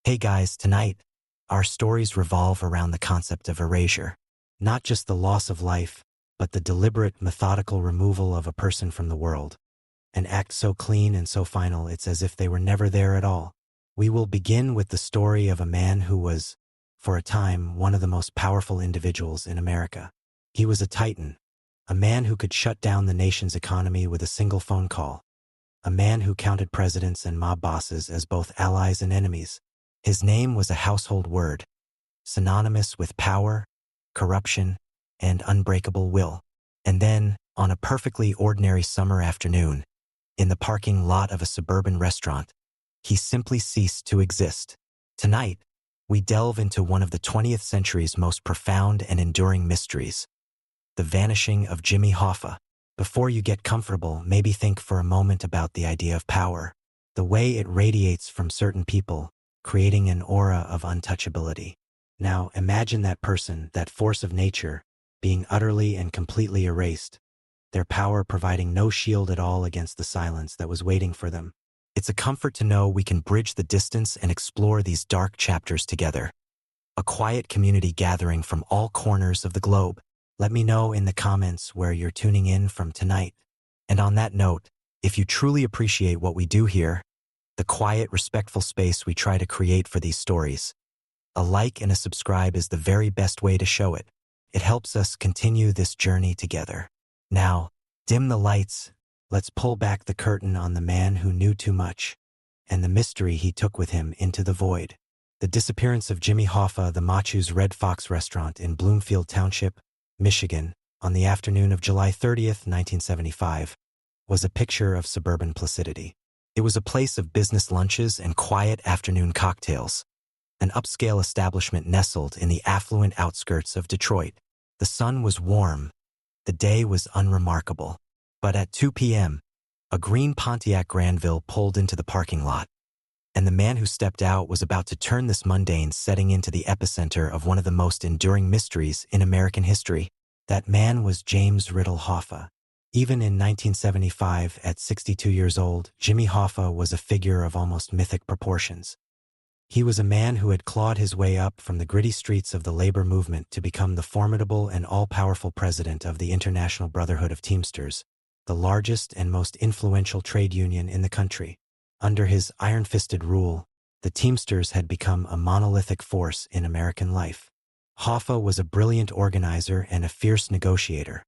Hey guys, tonight, our stories revolve around the concept of erasure. Not just the loss of life, but the deliberate, methodical removal of a person from the world. An act so clean and so final it's as if they were never there at all. We will begin with the story of a man who was, for a time, one of the most powerful individuals in America. He was a titan, a man who could shut down the nation's economy with a single phone call, a man who counted presidents and mob bosses as both allies and enemies. His name was a household word, synonymous with power, corruption, and unbreakable will. And then, on a perfectly ordinary summer afternoon, in the parking lot of a suburban restaurant, he simply ceased to exist. Tonight, we delve into one of the 20th century's most profound and enduring mysteries, the vanishing of Jimmy Hoffa. Before you get comfortable, maybe think for a moment about the idea of power, the way it radiates from certain people, creating an aura of untouchability. Now, imagine that person, that force of nature, being utterly and completely erased, their power providing no shield at all against the silence that was waiting for them. It's a comfort to know we can bridge the distance and explore these dark chapters together. A quiet community gathering from all corners of the globe. Let me know in the comments where you're tuning in from tonight. And on that note, if you truly appreciate what we do here, the quiet, respectful space we try to create for these stories, a like and a subscribe is the very best way to show it. It helps us continue this journey together. Now, dim the lights. Let's pull back the curtain on the man who knew too much, and the mystery he took with him into the void. The disappearance of Jimmy Hoffa, the Machus Red Fox restaurant in Bloomfield Township, Michigan, on the afternoon of July 30th, 1975, was a picture of suburban placidity. It was a place of business lunches and quiet afternoon cocktails, an upscale establishment nestled in the affluent outskirts of Detroit. The sun was warm. The day was unremarkable. But at 2 p.m., a green Pontiac Granville pulled into the parking lot, and the man who stepped out was about to turn this mundane setting into the epicenter of one of the most enduring mysteries in American history. That man was James Riddle Hoffa. Even in 1975, at 62 years old, Jimmy Hoffa was a figure of almost mythic proportions. He was a man who had clawed his way up from the gritty streets of the labor movement to become the formidable and all-powerful president of the International Brotherhood of Teamsters, the largest and most influential trade union in the country. Under his iron-fisted rule, the Teamsters had become a monolithic force in American life. Hoffa was a brilliant organizer and a fierce negotiator,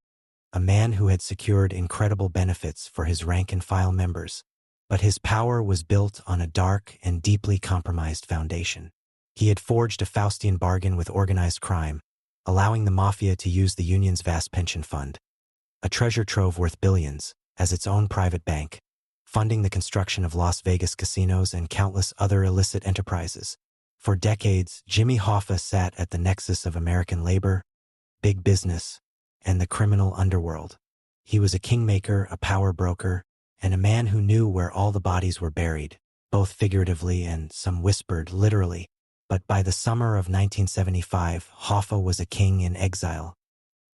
a man who had secured incredible benefits for his rank-and-file members. But his power was built on a dark and deeply compromised foundation. He had forged a Faustian bargain with organized crime, allowing the mafia to use the union's vast pension fund, a treasure trove worth billions, as its own private bank, funding the construction of Las Vegas casinos and countless other illicit enterprises. For decades, Jimmy Hoffa sat at the nexus of American labor, big business, and the criminal underworld. He was a kingmaker, a power broker, and a man who knew where all the bodies were buried, both figuratively and, some whispered, literally. But by the summer of 1975, Hoffa was a king in exile.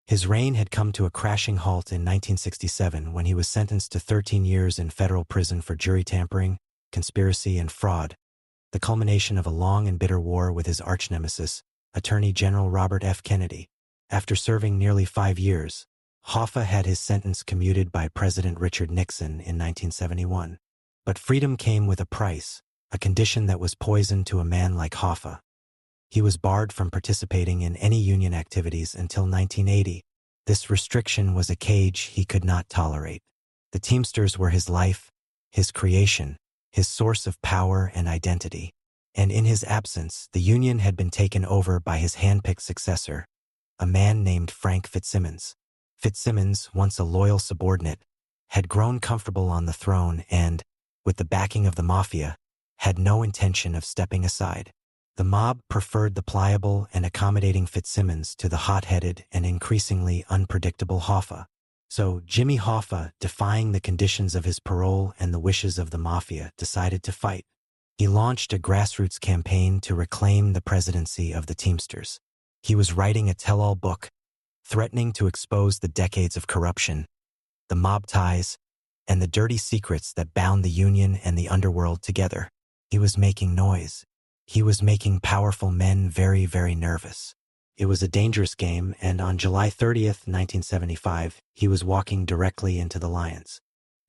His reign had come to a crashing halt in 1967 when he was sentenced to 13 years in federal prison for jury tampering, conspiracy, and fraud, the culmination of a long and bitter war with his arch-nemesis, Attorney General Robert F. Kennedy. After serving nearly 5 years, Hoffa had his sentence commuted by President Richard Nixon in 1971. But freedom came with a price, a condition that was poison to a man like Hoffa. He was barred from participating in any union activities until 1980. This restriction was a cage he could not tolerate. The Teamsters were his life, his creation, his source of power and identity. And in his absence, the union had been taken over by his hand-picked successor, a man named Frank Fitzsimmons. Fitzsimmons, once a loyal subordinate, had grown comfortable on the throne and, with the backing of the mafia, had no intention of stepping aside. The mob preferred the pliable and accommodating Fitzsimmons to the hot-headed and increasingly unpredictable Hoffa. So Jimmy Hoffa, defying the conditions of his parole and the wishes of the mafia, decided to fight. He launched a grassroots campaign to reclaim the presidency of the Teamsters. He was writing a tell-all book, threatening to expose the decades of corruption, the mob ties, and the dirty secrets that bound the union and the underworld together. He was making noise. He was making powerful men very, very nervous. It was a dangerous game, and on July 30th, 1975, he was walking directly into the Lions'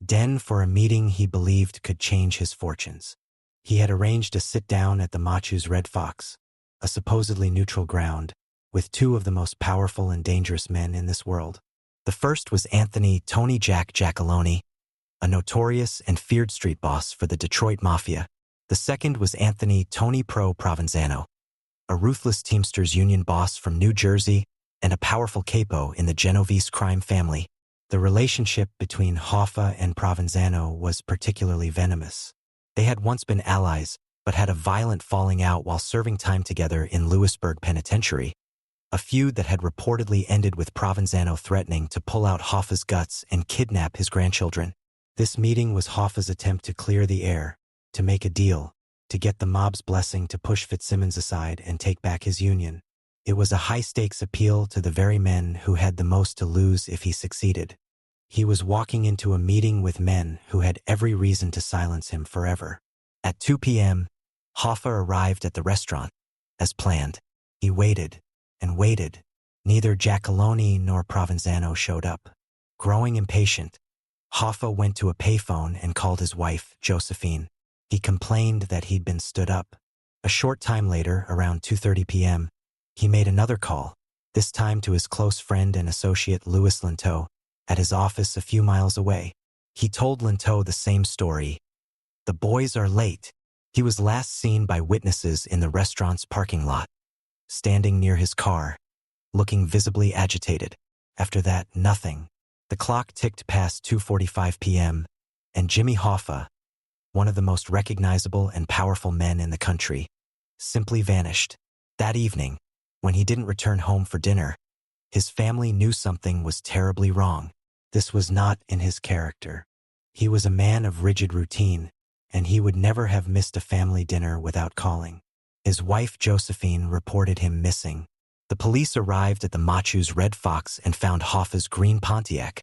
den for a meeting he believed could change his fortunes. He had arranged a sit-down at the Machus Red Fox, a supposedly neutral ground, with two of the most powerful and dangerous men in this world. The first was Anthony Tony Jack Giacalone, a notorious and feared street boss for the Detroit Mafia. The second was Anthony Tony Pro Provenzano, a ruthless Teamsters union boss from New Jersey and a powerful capo in the Genovese crime family. The relationship between Hoffa and Provenzano was particularly venomous. They had once been allies, but had a violent falling out while serving time together in Lewisburg Penitentiary, a feud that had reportedly ended with Provenzano threatening to pull out Hoffa's guts and kidnap his grandchildren. This meeting was Hoffa's attempt to clear the air, to make a deal, to get the mob's blessing to push Fitzsimmons aside and take back his union. It was a high-stakes appeal to the very men who had the most to lose if he succeeded. He was walking into a meeting with men who had every reason to silence him forever. At 2 p.m., Hoffa arrived at the restaurant, as planned. He waited and waited. Neither Giacalone nor Provenzano showed up. Growing impatient, Hoffa went to a payphone and called his wife, Josephine. He complained that he'd been stood up. A short time later, around 2:30 p.m., he made another call, this time to his close friend and associate Louis Linteau, at his office a few miles away. He told Linteau the same story. The boys are late. He was last seen by witnesses in the restaurant's parking lot, standing near his car, looking visibly agitated. After that, nothing. The clock ticked past 2:45 p.m., and Jimmy Hoffa, one of the most recognizable and powerful men in the country, simply vanished. That evening, when he didn't return home for dinner, his family knew something was terribly wrong. This was not in his character. He was a man of rigid routine, and he would never have missed a family dinner without calling. His wife Josephine reported him missing. The police arrived at the Machus Red Fox and found Hoffa's green Pontiac,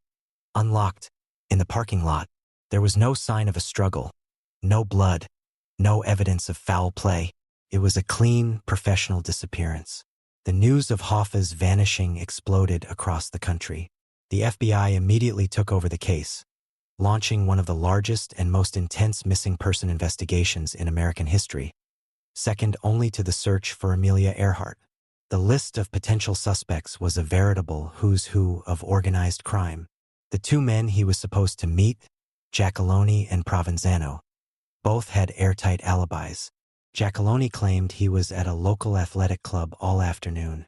unlocked, in the parking lot. There was no sign of a struggle, no blood, no evidence of foul play. It was a clean, professional disappearance. The news of Hoffa's vanishing exploded across the country. The FBI immediately took over the case, launching one of the largest and most intense missing person investigations in American history, second only to the search for Amelia Earhart. The list of potential suspects was a veritable who's who of organized crime. The two men he was supposed to meet, Giacalone and Provenzano, both had airtight alibis. Giacalone claimed he was at a local athletic club all afternoon,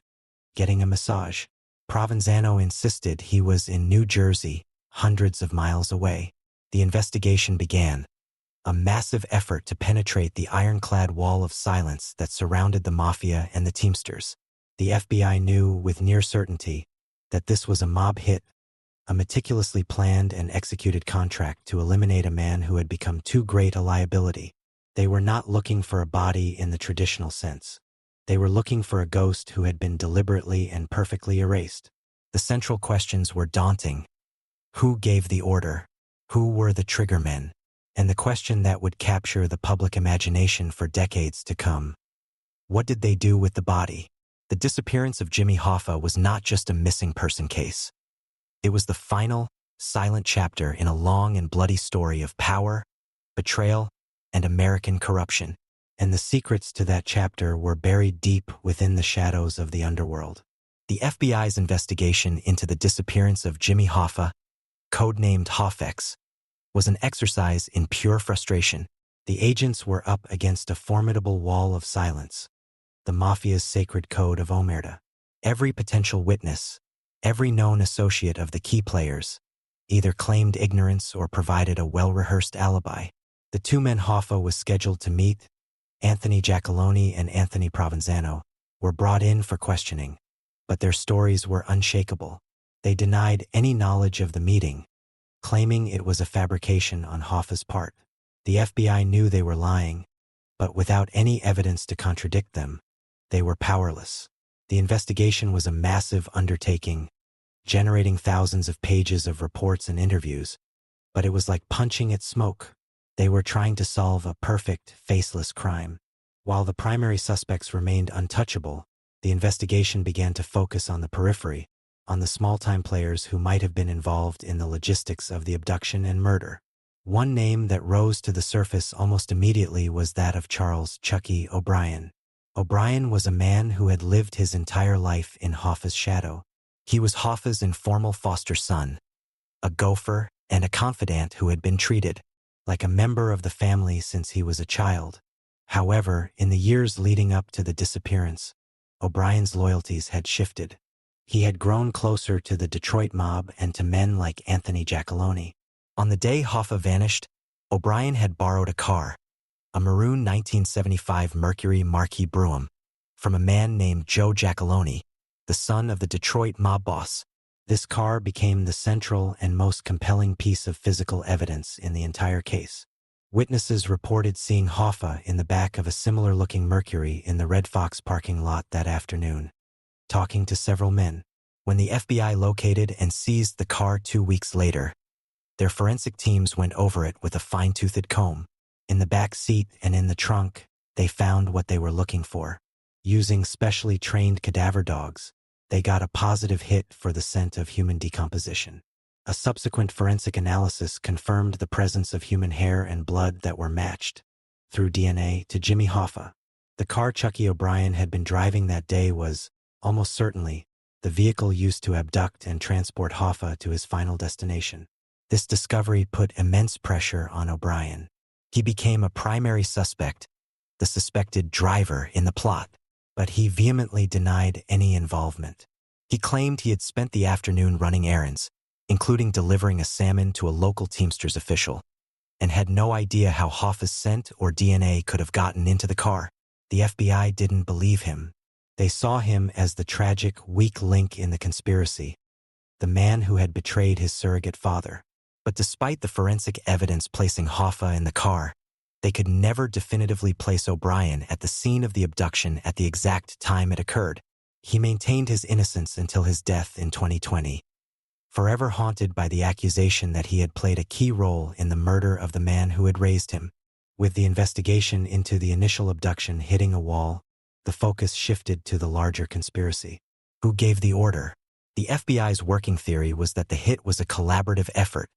getting a massage. Provenzano insisted he was in New Jersey, hundreds of miles away. The investigation began, a massive effort to penetrate the ironclad wall of silence that surrounded the Mafia and the Teamsters. The FBI knew with near certainty that this was a mob hit, a meticulously planned and executed contract to eliminate a man who had become too great a liability. They were not looking for a body in the traditional sense. They were looking for a ghost who had been deliberately and perfectly erased. The central questions were daunting. Who gave the order? Who were the triggermen? And the question that would capture the public imagination for decades to come: what did they do with the body? The disappearance of Jimmy Hoffa was not just a missing person case. It was the final, silent chapter in a long and bloody story of power, betrayal, and American corruption. And the secrets to that chapter were buried deep within the shadows of the underworld. The FBI's investigation into the disappearance of Jimmy Hoffa, codenamed Hoffex, was an exercise in pure frustration. The agents were up against a formidable wall of silence, the Mafia's sacred code of omerta. Every potential witness, every known associate of the key players, either claimed ignorance or provided a well-rehearsed alibi. The two men Hoffa was scheduled to meet, Anthony Giacalone and Anthony Provenzano, were brought in for questioning, but their stories were unshakable. They denied any knowledge of the meeting, claiming it was a fabrication on Hoffa's part. The FBI knew they were lying, but without any evidence to contradict them, they were powerless. The investigation was a massive undertaking, generating thousands of pages of reports and interviews, but it was like punching at smoke. They were trying to solve a perfect, faceless crime. While the primary suspects remained untouchable, the investigation began to focus on the periphery, on the small-time players who might have been involved in the logistics of the abduction and murder. One name that rose to the surface almost immediately was that of Charles "Chucky" O'Brien. O'Brien was a man who had lived his entire life in Hoffa's shadow. He was Hoffa's informal foster son, a gopher, and a confidant who had been treated like a member of the family since he was a child. However, in the years leading up to the disappearance, O'Brien's loyalties had shifted. He had grown closer to the Detroit mob and to men like Anthony Giacalone. On the day Hoffa vanished, O'Brien had borrowed a car, a maroon 1975 Mercury Marquis Brougham, from a man named Joe Giacalone, the son of the Detroit mob boss. This car became the central and most compelling piece of physical evidence in the entire case. Witnesses reported seeing Hoffa in the back of a similar-looking Mercury in the Red Fox parking lot that afternoon, talking to several men. When the FBI located and seized the car 2 weeks later, their forensic teams went over it with a fine-toothed comb. In the back seat and in the trunk, they found what they were looking for. Using specially trained cadaver dogs, they got a positive hit for the scent of human decomposition. A subsequent forensic analysis confirmed the presence of human hair and blood that were matched, through DNA, to Jimmy Hoffa. The car Chucky O'Brien had been driving that day was, almost certainly, the vehicle used to abduct and transport Hoffa to his final destination. This discovery put immense pressure on O'Brien. He became a primary suspect, the suspected driver in the plot, but he vehemently denied any involvement. He claimed he had spent the afternoon running errands, including delivering a salmon to a local Teamsters official, and had no idea how Hoffa's scent or DNA could have gotten into the car. The FBI didn't believe him. They saw him as the tragic, weak link in the conspiracy, the man who had betrayed his surrogate father. But despite the forensic evidence placing Hoffa in the car, they could never definitively place O'Brien at the scene of the abduction at the exact time it occurred. He maintained his innocence until his death in 2020, forever haunted by the accusation that he had played a key role in the murder of the man who had raised him. With the investigation into the initial abduction hitting a wall, the focus shifted to the larger conspiracy. Who gave the order? The FBI's working theory was that the hit was a collaborative effort,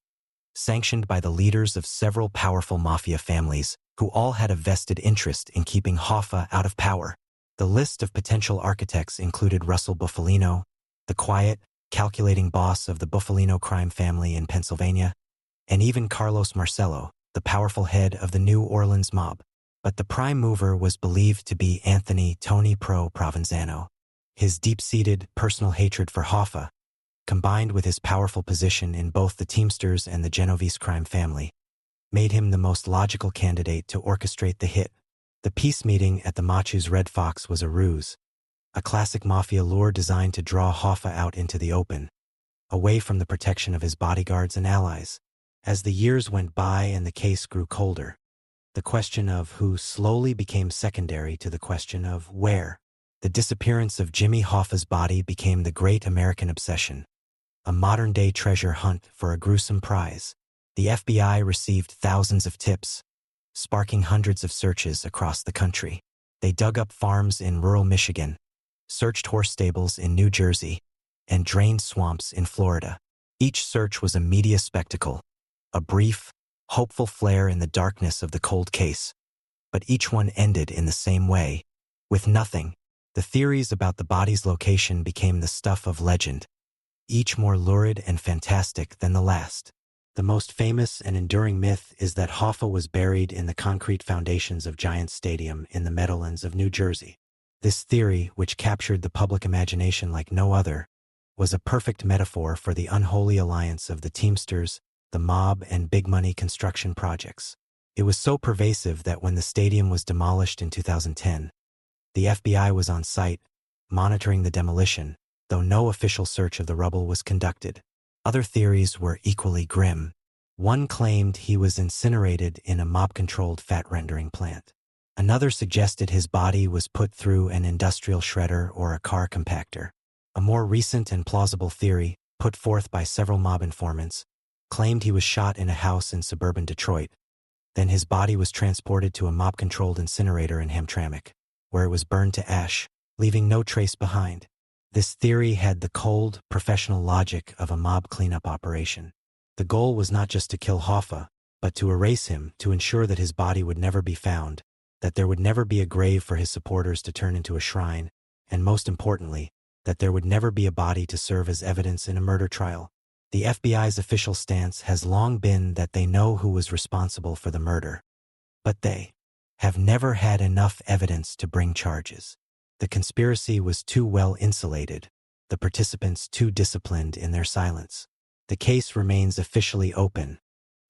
sanctioned by the leaders of several powerful mafia families, who all had a vested interest in keeping Hoffa out of power. The list of potential architects included Russell Bufalino, the quiet, calculating boss of the Bufalino crime family in Pennsylvania, and even Carlos Marcello, the powerful head of the New Orleans mob. But the prime mover was believed to be Anthony "Tony Pro" Provenzano. His deep-seated personal hatred for Hoffa, combined with his powerful position in both the Teamsters and the Genovese crime family, made him the most logical candidate to orchestrate the hit. The peace meeting at the Machus Red Fox was a ruse, a classic mafia lure designed to draw Hoffa out into the open, away from the protection of his bodyguards and allies. As the years went by and the case grew colder, the question of who slowly became secondary to the question of where. The disappearance of Jimmy Hoffa's body became the great American obsession, a modern-day treasure hunt for a gruesome prize. The FBI received thousands of tips, sparking hundreds of searches across the country. They dug up farms in rural Michigan, searched horse stables in New Jersey, and drained swamps in Florida. Each search was a media spectacle, a brief, hopeful flare in the darkness of the cold case. But each one ended in the same way, with nothing. The theories about the body's location became the stuff of legend, each more lurid and fantastic than the last. The most famous and enduring myth is that Hoffa was buried in the concrete foundations of Giants Stadium in the Meadowlands of New Jersey. This theory, which captured the public imagination like no other, was a perfect metaphor for the unholy alliance of the Teamsters, the mob, and big-money construction projects. It was so pervasive that when the stadium was demolished in 2010, the FBI was on site, monitoring the demolition, though no official search of the rubble was conducted. Other theories were equally grim. One claimed he was incinerated in a mob-controlled fat-rendering plant. Another suggested his body was put through an industrial shredder or a car compactor. A more recent and plausible theory, put forth by several mob informants, claimed he was shot in a house in suburban Detroit, Then his body was transported to a mob-controlled incinerator in Hamtramck, where it was burned to ash, leaving no trace behind. This theory had the cold, professional logic of a mob cleanup operation. The goal was not just to kill Hoffa, but to erase him, to ensure that his body would never be found, that there would never be a grave for his supporters to turn into a shrine, and most importantly, that there would never be a body to serve as evidence in a murder trial. The FBI's official stance has long been that they know who was responsible for the murder, but they have never had enough evidence to bring charges. The conspiracy was too well insulated, the participants too disciplined in their silence. The case remains officially open,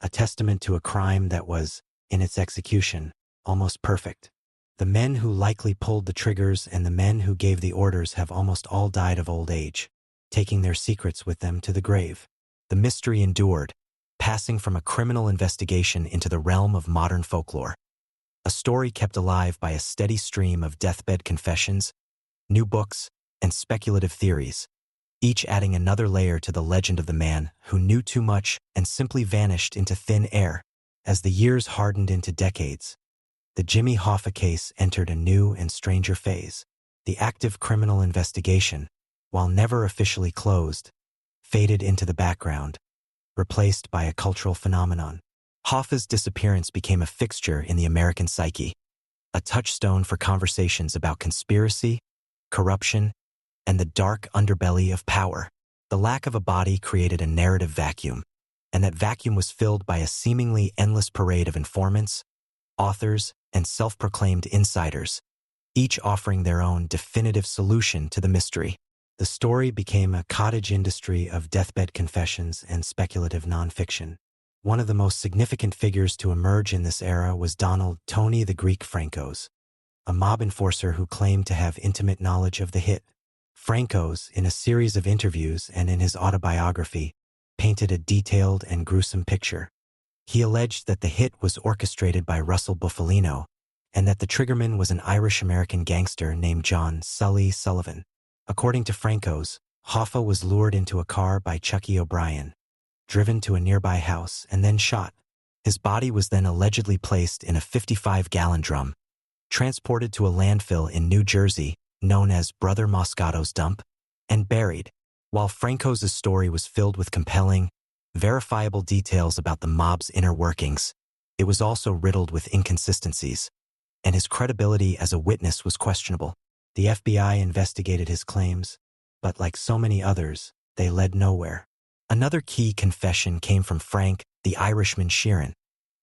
a testament to a crime that was, in its execution, almost perfect. The men who likely pulled the triggers and the men who gave the orders have almost all died of old age, taking their secrets with them to the grave. The mystery endured, passing from a criminal investigation into the realm of modern folklore. A story kept alive by a steady stream of deathbed confessions, new books, and speculative theories, each adding another layer to the legend of the man who knew too much and simply vanished into thin air. As the years hardened into decades, the Jimmy Hoffa case entered a new and stranger phase. The active criminal investigation, while never officially closed, faded into the background, replaced by a cultural phenomenon. Hoffa's disappearance became a fixture in the American psyche, a touchstone for conversations about conspiracy, corruption, and the dark underbelly of power. The lack of a body created a narrative vacuum, and that vacuum was filled by a seemingly endless parade of informants, authors, and self-proclaimed insiders, each offering their own definitive solution to the mystery. The story became a cottage industry of deathbed confessions and speculative nonfiction. One of the most significant figures to emerge in this era was Donald "Tony the Greek" Frankos, a mob enforcer who claimed to have intimate knowledge of the hit. Frankos, in a series of interviews and in his autobiography, painted a detailed and gruesome picture. He alleged that the hit was orchestrated by Russell Bufalino, and that the triggerman was an Irish-American gangster named John "Sully" Sullivan. According to Frankos, Hoffa was lured into a car by Chucky O'Brien, driven to a nearby house, and then shot. His body was then allegedly placed in a 55-gallon drum, transported to a landfill in New Jersey, known as Brother Moscato's Dump, and buried. While Frankos' story was filled with compelling, verifiable details about the mob's inner workings, it was also riddled with inconsistencies, and his credibility as a witness was questionable. The FBI investigated his claims, but like so many others, they led nowhere. Another key confession came from Frank, the Irishman Sheeran,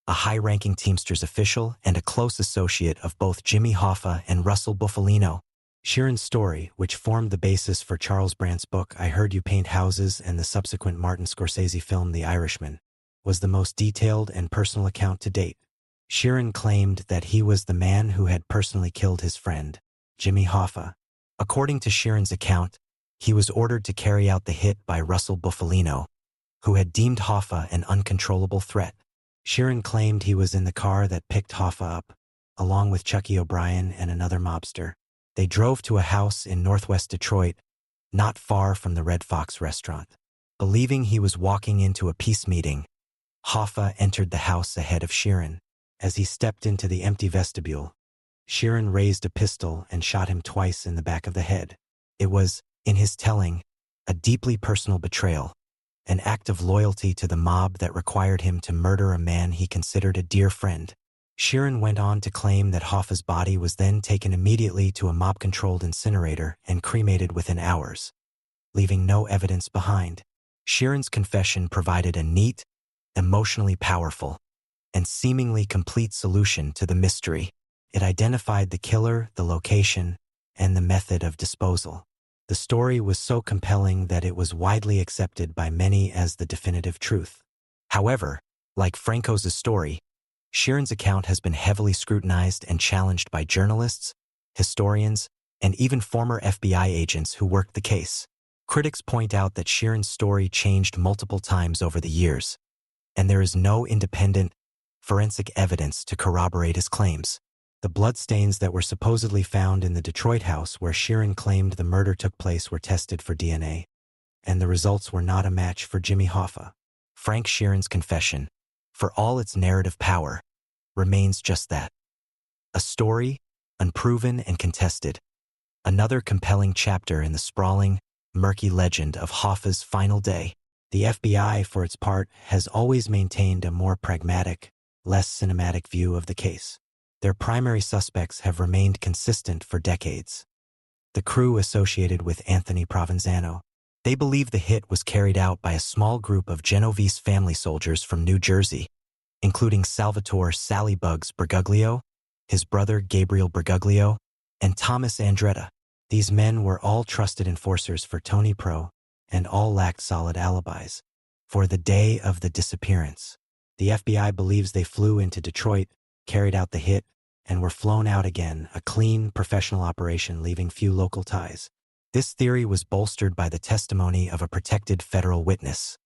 a high-ranking Teamsters official and a close associate of both Jimmy Hoffa and Russell Bufalino. Sheeran's story, which formed the basis for Charles Brandt's book I Heard You Paint Houses and the subsequent Martin Scorsese film The Irishman, was the most detailed and personal account to date. Sheeran claimed that he was the man who had personally killed his friend, Jimmy Hoffa. According to Sheeran's account, he was ordered to carry out the hit by Russell Bufalino, who had deemed Hoffa an uncontrollable threat. Sheeran claimed he was in the car that picked Hoffa up, along with Chucky O'Brien and another mobster. They drove to a house in northwest Detroit, not far from the Red Fox restaurant. Believing he was walking into a peace meeting, Hoffa entered the house ahead of Sheeran. As he stepped into the empty vestibule, Sheeran raised a pistol and shot him twice in the back of the head. It was, in his telling, a deeply personal betrayal, an act of loyalty to the mob that required him to murder a man he considered a dear friend. Sheeran went on to claim that Hoffa's body was then taken immediately to a mob-controlled incinerator and cremated within hours, leaving no evidence behind. Sheeran's confession provided a neat, emotionally powerful, and seemingly complete solution to the mystery. It identified the killer, the location, and the method of disposal. The story was so compelling that it was widely accepted by many as the definitive truth. However, like Frankos' story, Sheeran's account has been heavily scrutinized and challenged by journalists, historians, and even former FBI agents who worked the case. Critics point out that Sheeran's story changed multiple times over the years, and there is no independent, forensic evidence to corroborate his claims. The bloodstains that were supposedly found in the Detroit house where Sheeran claimed the murder took place were tested for DNA, and the results were not a match for Jimmy Hoffa. Frank Sheeran's confession, for all its narrative power, remains just that. A story, unproven and contested. Another compelling chapter in the sprawling, murky legend of Hoffa's final day. The FBI, for its part, has always maintained a more pragmatic, less cinematic view of the case. Their primary suspects have remained consistent for decades. The crew associated with Anthony Provenzano. They believe the hit was carried out by a small group of Genovese family soldiers from New Jersey, including Salvatore Sallybugs Bergoglio, his brother Gabriel Bergoglio, and Thomas Andretta. These men were all trusted enforcers for Tony Pro, and all lacked solid alibis. For the day of the disappearance, the FBI believes they flew into Detroit, carried out the hit, and were flown out again, a clean, professional operation leaving few local ties. This theory was bolstered by the testimony of a protected federal witness,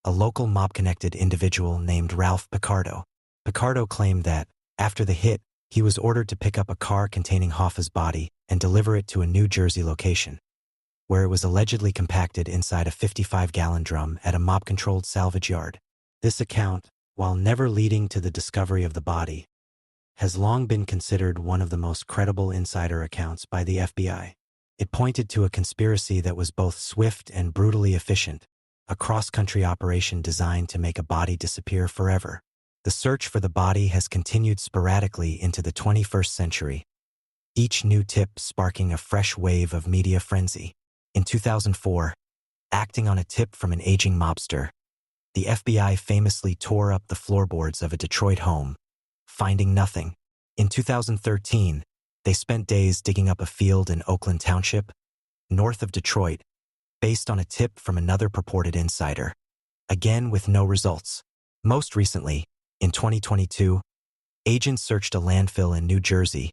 a local mob-connected individual named Ralph Picardo. Picardo claimed that, after the hit, he was ordered to pick up a car containing Hoffa's body and deliver it to a New Jersey location, where it was allegedly compacted inside a 55-gallon drum at a mob-controlled salvage yard. This account, while never leading to the discovery of the body, has long been considered one of the most credible insider accounts by the FBI. It pointed to a conspiracy that was both swift and brutally efficient, a cross-country operation designed to make a body disappear forever. The search for the body has continued sporadically into the 21st century, each new tip sparking a fresh wave of media frenzy. In 2004, acting on a tip from an aging mobster, the FBI famously tore up the floorboards of a Detroit home, finding nothing. In 2013, they spent days digging up a field in Oakland Township, north of Detroit, based on a tip from another purported insider, again with no results. Most recently, in 2022, agents searched a landfill in New Jersey,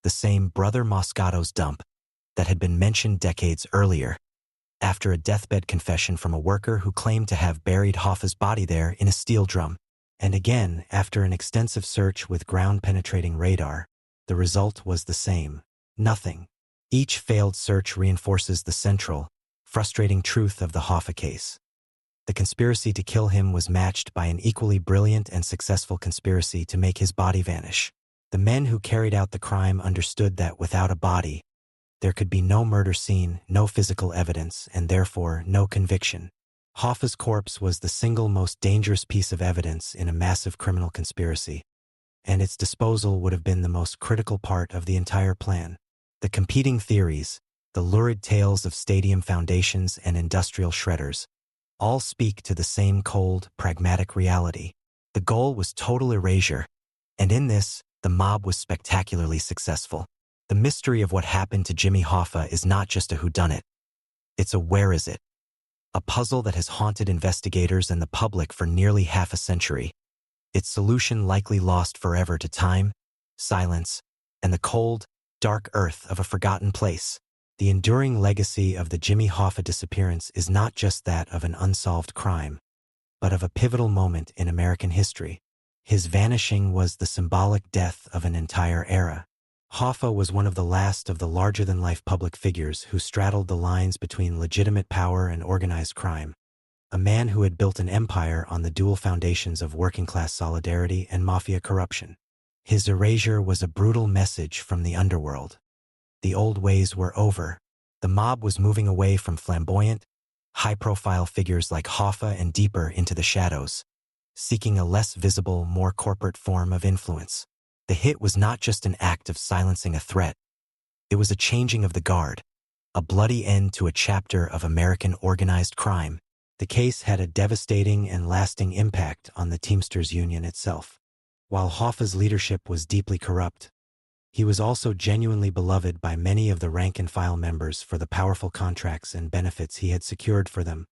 the same Brother Moscato's dump that had been mentioned decades earlier, after a deathbed confession from a worker who claimed to have buried Hoffa's body there in a steel drum. And again, after an extensive search with ground-penetrating radar, the result was the same: nothing. Each failed search reinforces the central, frustrating truth of the Hoffa case. The conspiracy to kill him was matched by an equally brilliant and successful conspiracy to make his body vanish. The men who carried out the crime understood that without a body, there could be no murder scene, no physical evidence, and therefore no conviction. Hoffa's corpse was the single most dangerous piece of evidence in a massive criminal conspiracy, and its disposal would have been the most critical part of the entire plan. The competing theories, the lurid tales of stadium foundations and industrial shredders, all speak to the same cold, pragmatic reality. The goal was total erasure, and in this, the mob was spectacularly successful. The mystery of what happened to Jimmy Hoffa is not just a whodunit. It's a where is it? A puzzle that has haunted investigators and the public for nearly half a century. Its solution likely lost forever to time, silence, and the cold, dark earth of a forgotten place. The enduring legacy of the Jimmy Hoffa disappearance is not just that of an unsolved crime, but of a pivotal moment in American history. His vanishing was the symbolic death of an entire era. Hoffa was one of the last of the larger-than-life public figures who straddled the lines between legitimate power and organized crime. A man who had built an empire on the dual foundations of working-class solidarity and mafia corruption. His erasure was a brutal message from the underworld. The old ways were over. The mob was moving away from flamboyant, high-profile figures like Hoffa and deeper into the shadows, seeking a less visible, more corporate form of influence. The hit was not just an act of silencing a threat. It was a changing of the guard, a bloody end to a chapter of American organized crime. The case had a devastating and lasting impact on the Teamsters Union itself. While Hoffa's leadership was deeply corrupt, he was also genuinely beloved by many of the rank-and-file members for the powerful contracts and benefits he had secured for them.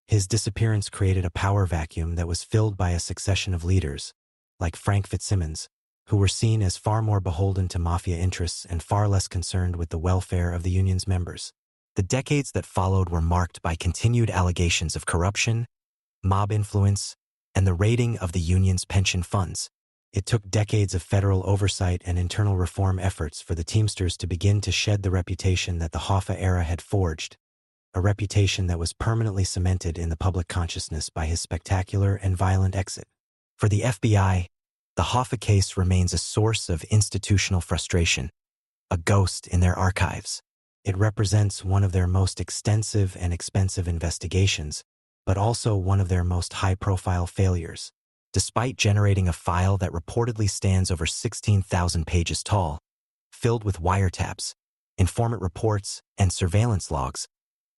His disappearance created a power vacuum that was filled by a succession of leaders, like Frank Fitzsimmons, who were seen as far more beholden to mafia interests and far less concerned with the welfare of the union's members. The decades that followed were marked by continued allegations of corruption, mob influence, and the raiding of the union's pension funds. It took decades of federal oversight and internal reform efforts for the Teamsters to begin to shed the reputation that the Hoffa era had forged, a reputation that was permanently cemented in the public consciousness by his spectacular and violent exit. For the FBI, The Hoffa case remains a source of institutional frustration, a ghost in their archives. It represents one of their most extensive and expensive investigations, but also one of their most high-profile failures. Despite generating a file that reportedly stands over 16,000 pages tall, filled with wiretaps, informant reports, and surveillance logs,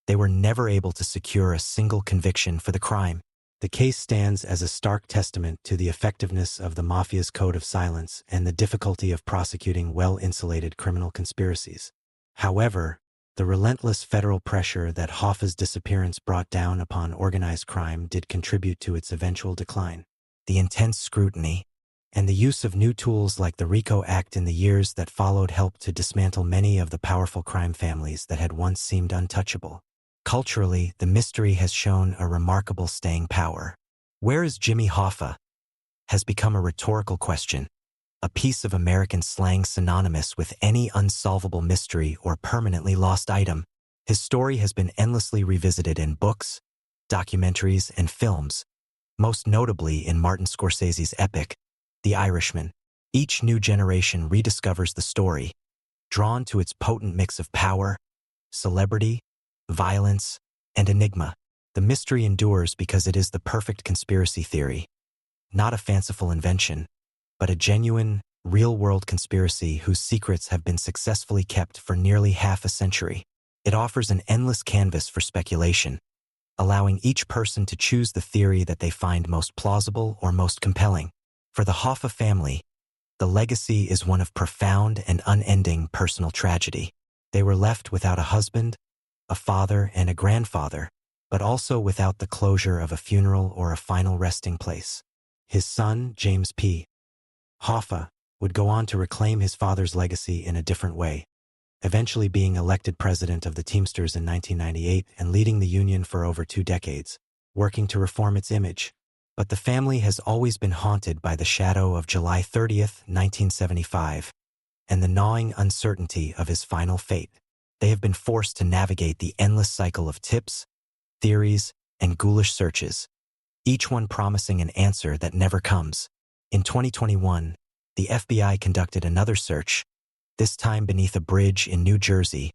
they were never able to secure a single conviction for the crime. The case stands as a stark testament to the effectiveness of the mafia's code of silence and the difficulty of prosecuting well-insulated criminal conspiracies. However, the relentless federal pressure that Hoffa's disappearance brought down upon organized crime did contribute to its eventual decline. The intense scrutiny and the use of new tools like the RICO Act in the years that followed helped to dismantle many of the powerful crime families that had once seemed untouchable. Culturally, the mystery has shown a remarkable staying power. Where is Jimmy Hoffa? Has become a rhetorical question, a piece of American slang synonymous with any unsolvable mystery or permanently lost item. His story has been endlessly revisited in books, documentaries, and films, most notably in Martin Scorsese's epic, The Irishman. Each new generation rediscovers the story, drawn to its potent mix of power, celebrity, violence, and enigma. The mystery endures because it is the perfect conspiracy theory, not a fanciful invention, but a genuine, real-world conspiracy whose secrets have been successfully kept for nearly half a century. It offers an endless canvas for speculation, allowing each person to choose the theory that they find most plausible or most compelling. For the Hoffa family, the legacy is one of profound and unending personal tragedy. They were left without a husband, a father, and a grandfather, but also without the closure of a funeral or a final resting place. His son, James P. Hoffa, would go on to reclaim his father's legacy in a different way, eventually being elected president of the Teamsters in 1998 and leading the union for over 2 decades, working to reform its image. But the family has always been haunted by the shadow of July 30th, 1975, and the gnawing uncertainty of his final fate. They have been forced to navigate the endless cycle of tips, theories, and ghoulish searches, each one promising an answer that never comes. In 2021, the FBI conducted another search, this time beneath a bridge in New Jersey,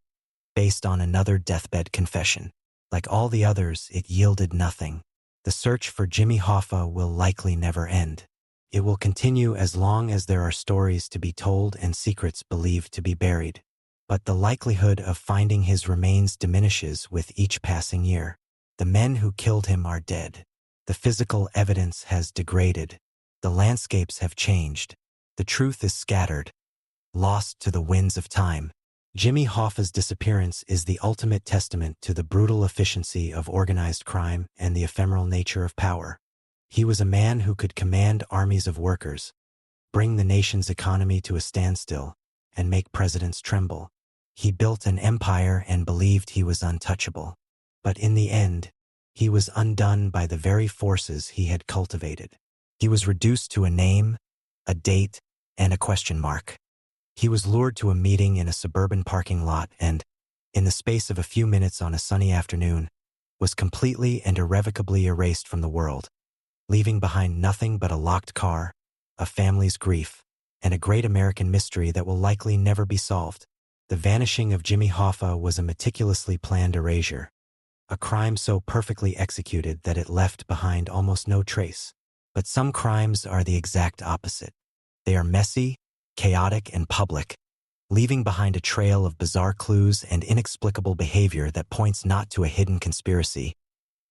based on another deathbed confession. Like all the others, it yielded nothing. The search for Jimmy Hoffa will likely never end. It will continue as long as there are stories to be told and secrets believed to be buried. But the likelihood of finding his remains diminishes with each passing year. The men who killed him are dead. The physical evidence has degraded. The landscapes have changed. The truth is scattered, lost to the winds of time. Jimmy Hoffa's disappearance is the ultimate testament to the brutal efficiency of organized crime and the ephemeral nature of power. He was a man who could command armies of workers, bring the nation's economy to a standstill, and make presidents tremble. He built an empire and believed he was untouchable. But in the end, he was undone by the very forces he had cultivated. He was reduced to a name, a date, and a question mark. He was lured to a meeting in a suburban parking lot and, in the space of a few minutes on a sunny afternoon, was completely and irrevocably erased from the world, leaving behind nothing but a locked car, a family's grief, and a great American mystery that will likely never be solved. The vanishing of Jimmy Hoffa was a meticulously planned erasure, a crime so perfectly executed that it left behind almost no trace. But some crimes are the exact opposite. They are messy, chaotic, and public, leaving behind a trail of bizarre clues and inexplicable behavior that points not to a hidden conspiracy,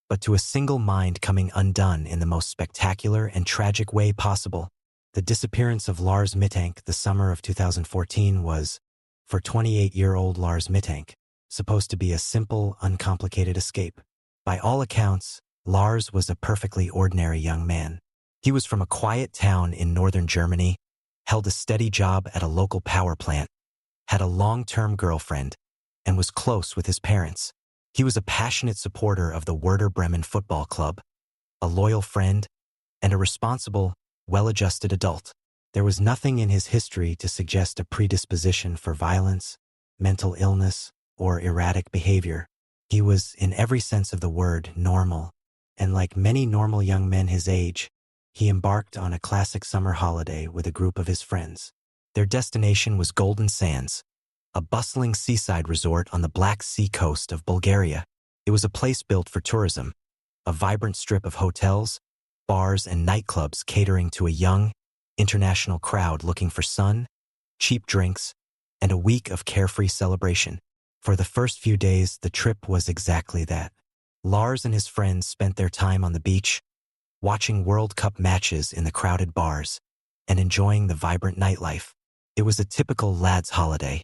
but to a single mind coming undone in the most spectacular and tragic way possible. The disappearance of Lars Mittank the summer of 2014 was, for 28-year-old Lars Mittank, supposed to be a simple, uncomplicated escape. By all accounts, Lars was a perfectly ordinary young man. He was from a quiet town in northern Germany, held a steady job at a local power plant, had a long-term girlfriend, and was close with his parents. He was a passionate supporter of the Werder Bremen football club, a loyal friend, and a responsible, well-adjusted adult. There was nothing in his history to suggest a predisposition for violence, mental illness, or erratic behavior. He was, in every sense of the word, normal, and like many normal young men his age, he embarked on a classic summer holiday with a group of his friends. Their destination was Golden Sands, a bustling seaside resort on the Black Sea coast of Bulgaria. It was a place built for tourism, a vibrant strip of hotels, bars, and nightclubs catering to a young, international crowd looking for sun, cheap drinks, and a week of carefree celebration. For the first few days, the trip was exactly that. Lars and his friends spent their time on the beach, watching World Cup matches in the crowded bars, and enjoying the vibrant nightlife. It was a typical lads' holiday,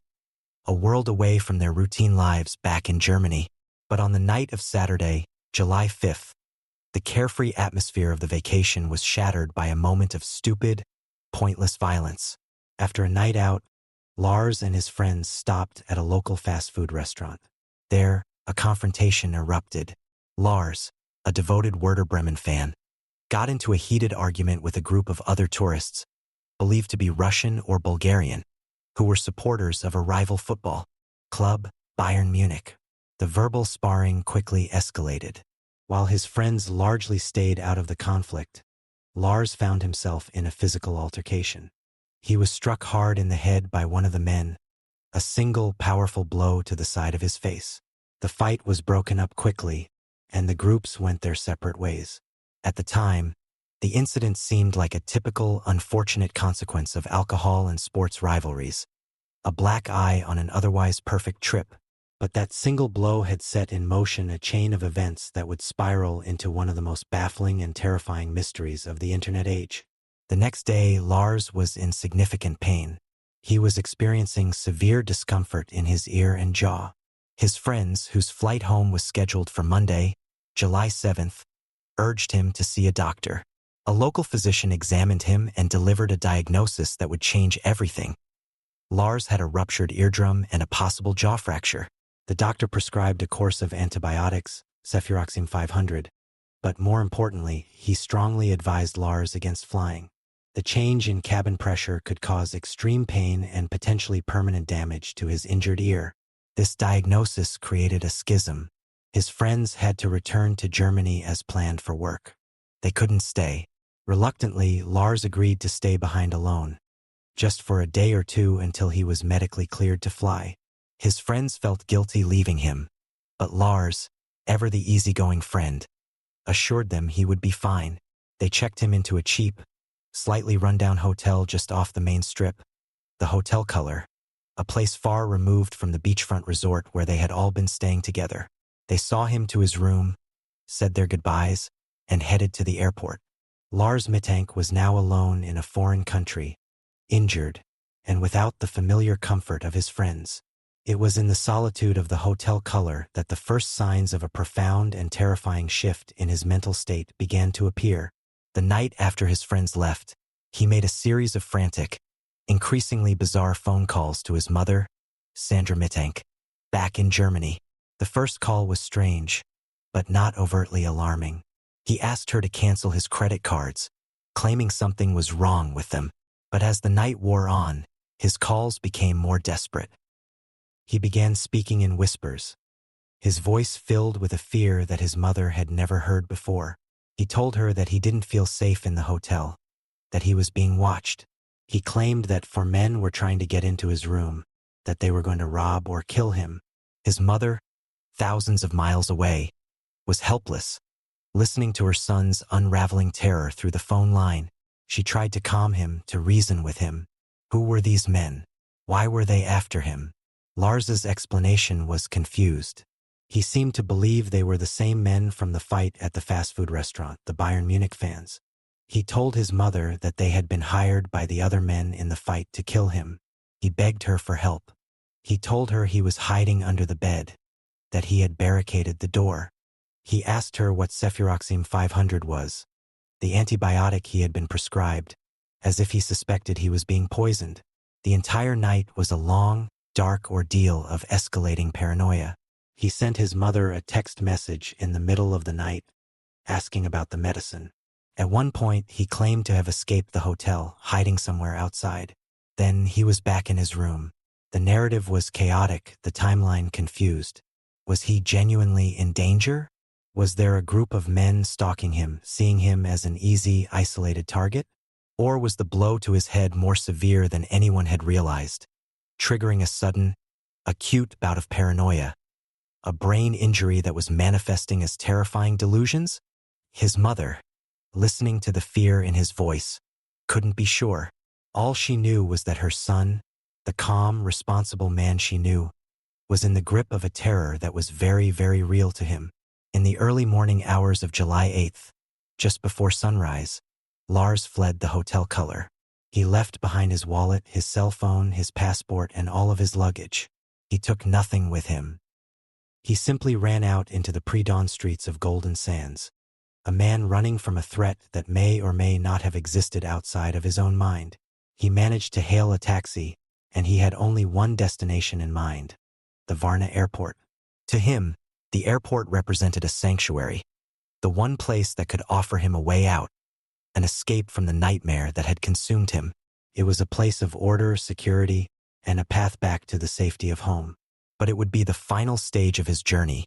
a world away from their routine lives back in Germany. But on the night of Saturday, July 5th, the carefree atmosphere of the vacation was shattered by a moment of stupid, pointless violence. After a night out, Lars and his friends stopped at a local fast food restaurant. There, a confrontation erupted. Lars, a devoted Werder Bremen fan, got into a heated argument with a group of other tourists, believed to be Russian or Bulgarian, who were supporters of a rival football club, Bayern Munich. The verbal sparring quickly escalated. While his friends largely stayed out of the conflict, Lars found himself in a physical altercation. He was struck hard in the head by one of the men, a single powerful blow to the side of his face. The fight was broken up quickly, and the groups went their separate ways. At the time, the incident seemed like a typical, unfortunate consequence of alcohol and sports rivalries, a black eye on an otherwise perfect trip. But that single blow had set in motion a chain of events that would spiral into one of the most baffling and terrifying mysteries of the internet age. The next day, Lars was in significant pain. He was experiencing severe discomfort in his ear and jaw. His friends, whose flight home was scheduled for Monday, July 7th, urged him to see a doctor. A local physician examined him and delivered a diagnosis that would change everything. Lars had a ruptured eardrum and a possible jaw fracture. The doctor prescribed a course of antibiotics, cefuroxime 500, but more importantly, he strongly advised Lars against flying. The change in cabin pressure could cause extreme pain and potentially permanent damage to his injured ear. This diagnosis created a schism. His friends had to return to Germany as planned for work. They couldn't stay. Reluctantly, Lars agreed to stay behind alone, just for a day or two until he was medically cleared to fly. His friends felt guilty leaving him, but Lars, ever the easygoing friend, assured them he would be fine. They checked him into a cheap, slightly run-down hotel just off the main strip, the Hotel Color, a place far removed from the beachfront resort where they had all been staying together. They saw him to his room, said their goodbyes, and headed to the airport. Lars Mittank was now alone in a foreign country, injured, and without the familiar comfort of his friends. It was in the solitude of the Hotel Color that the first signs of a profound and terrifying shift in his mental state began to appear. The night after his friends left, he made a series of frantic, increasingly bizarre phone calls to his mother, Sandra Mittank, back in Germany. The first call was strange, but not overtly alarming. He asked her to cancel his credit cards, claiming something was wrong with them. But as the night wore on, his calls became more desperate. He began speaking in whispers, his voice filled with a fear that his mother had never heard before. He told her that he didn't feel safe in the hotel, that he was being watched. He claimed that 4 men were trying to get into his room, that they were going to rob or kill him. His mother, thousands of miles away, was helpless, listening to her son's unraveling terror through the phone line. She tried to calm him, to reason with him. Who were these men? Why were they after him? Lars's explanation was confused. He seemed to believe they were the same men from the fight at the fast food restaurant, the Bayern Munich fans. He told his mother that they had been hired by the other men in the fight to kill him. He begged her for help. He told her he was hiding under the bed, that he had barricaded the door. He asked her what cefuroxime 500 was, the antibiotic he had been prescribed, as if he suspected he was being poisoned. The entire night was a long, dark ordeal of escalating paranoia. He sent his mother a text message in the middle of the night, asking about the medicine. At one point, he claimed to have escaped the hotel, hiding somewhere outside. Then he was back in his room. The narrative was chaotic, the timeline confused. Was he genuinely in danger? Was there a group of men stalking him, seeing him as an easy, isolated target? Or was the blow to his head more severe than anyone had realized, triggering a sudden, acute bout of paranoia, a brain injury that was manifesting as terrifying delusions? His mother, listening to the fear in his voice, couldn't be sure. All she knew was that her son, the calm, responsible man she knew, was in the grip of a terror that was very, very real to him. In the early morning hours of July 8th, just before sunrise, Lars fled the hotel color. He left behind his wallet, his cell phone, his passport, and all of his luggage. He took nothing with him. He simply ran out into the pre-dawn streets of Golden Sands, a man running from a threat that may or may not have existed outside of his own mind. He managed to hail a taxi, and he had only one destination in mind: the Varna airport. To him, the airport represented a sanctuary, the one place that could offer him a way out, an escape from the nightmare that had consumed him. It was a place of order, security, and a path back to the safety of home. But it would be the final stage of his journey,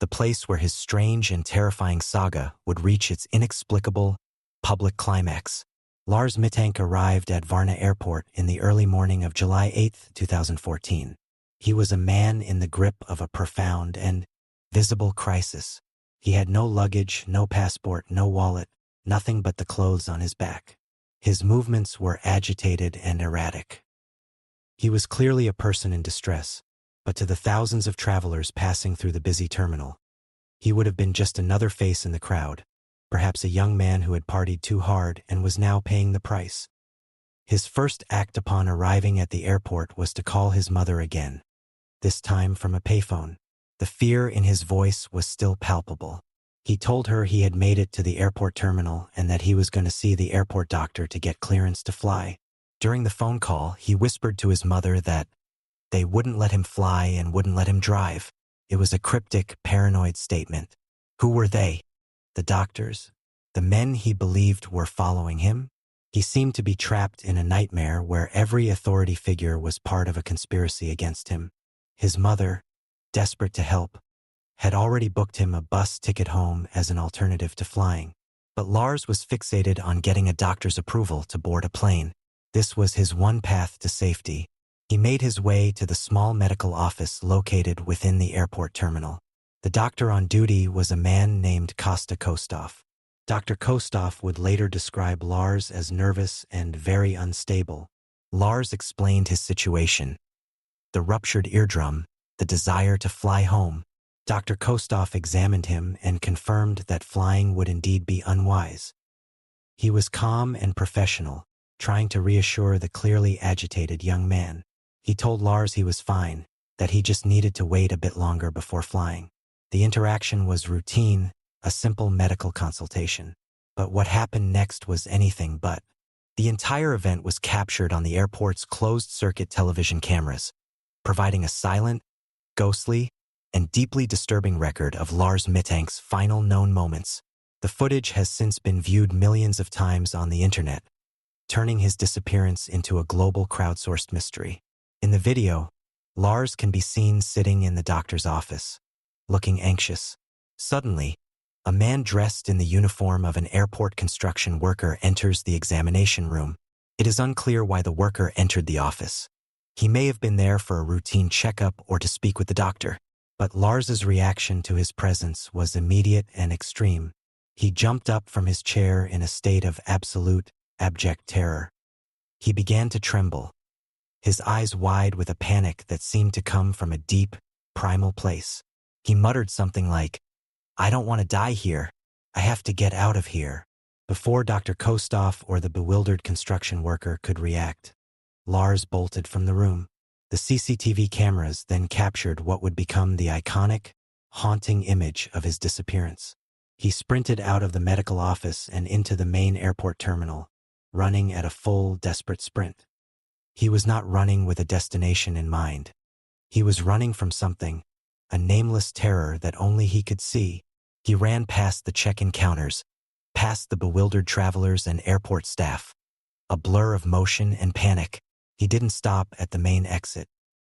the place where his strange and terrifying saga would reach its inexplicable, public climax. Lars Mittank arrived at Varna Airport in the early morning of July 8, 2014. He was a man in the grip of a profound and visible crisis. He had no luggage, no passport, no wallet, nothing but the clothes on his back. His movements were agitated and erratic. He was clearly a person in distress, but to the thousands of travelers passing through the busy terminal, he would have been just another face in the crowd, perhaps a young man who had partied too hard and was now paying the price. His first act upon arriving at the airport was to call his mother again, this time from a payphone. The fear in his voice was still palpable. He told her he had made it to the airport terminal and that he was going to see the airport doctor to get clearance to fly. During the phone call, he whispered to his mother that they wouldn't let him fly and wouldn't let him drive. It was a cryptic, paranoid statement. Who were they? The doctors? The men he believed were following him? He seemed to be trapped in a nightmare where every authority figure was part of a conspiracy against him. His mother, desperate to help, had already booked him a bus ticket home as an alternative to flying. But Lars was fixated on getting a doctor's approval to board a plane. This was his one path to safety. He made his way to the small medical office located within the airport terminal. The doctor on duty was a man named Kosta Kostov. Dr. Kostov would later describe Lars as nervous and very unstable. Lars explained his situation: the ruptured eardrum, the desire to fly home. Dr. Kostov examined him and confirmed that flying would indeed be unwise. He was calm and professional, trying to reassure the clearly agitated young man. He told Lars he was fine, that he just needed to wait a bit longer before flying. The interaction was routine, a simple medical consultation. But what happened next was anything but. The entire event was captured on the airport's closed-circuit television cameras, providing a silent, ghostly, and deeply disturbing record of Lars Mittank's final known moments. The footage has since been viewed millions of times on the internet, turning his disappearance into a global crowdsourced mystery. In the video, Lars can be seen sitting in the doctor's office, looking anxious. Suddenly, a man dressed in the uniform of an airport construction worker enters the examination room. It is unclear why the worker entered the office. He may have been there for a routine checkup or to speak with the doctor, but Lars's reaction to his presence was immediate and extreme. He jumped up from his chair in a state of absolute, abject terror. He began to tremble, his eyes wide with a panic that seemed to come from a deep, primal place. He muttered something like, "I don't want to die here. I have to get out of here." Before Dr. Kostov or the bewildered construction worker could react, Lars bolted from the room. The CCTV cameras then captured what would become the iconic, haunting image of his disappearance. He sprinted out of the medical office and into the main airport terminal, running at a full, desperate sprint. He was not running with a destination in mind. He was running from something, a nameless terror that only he could see. He ran past the check-in counters, past the bewildered travelers and airport staff, a blur of motion and panic. He didn't stop at the main exit.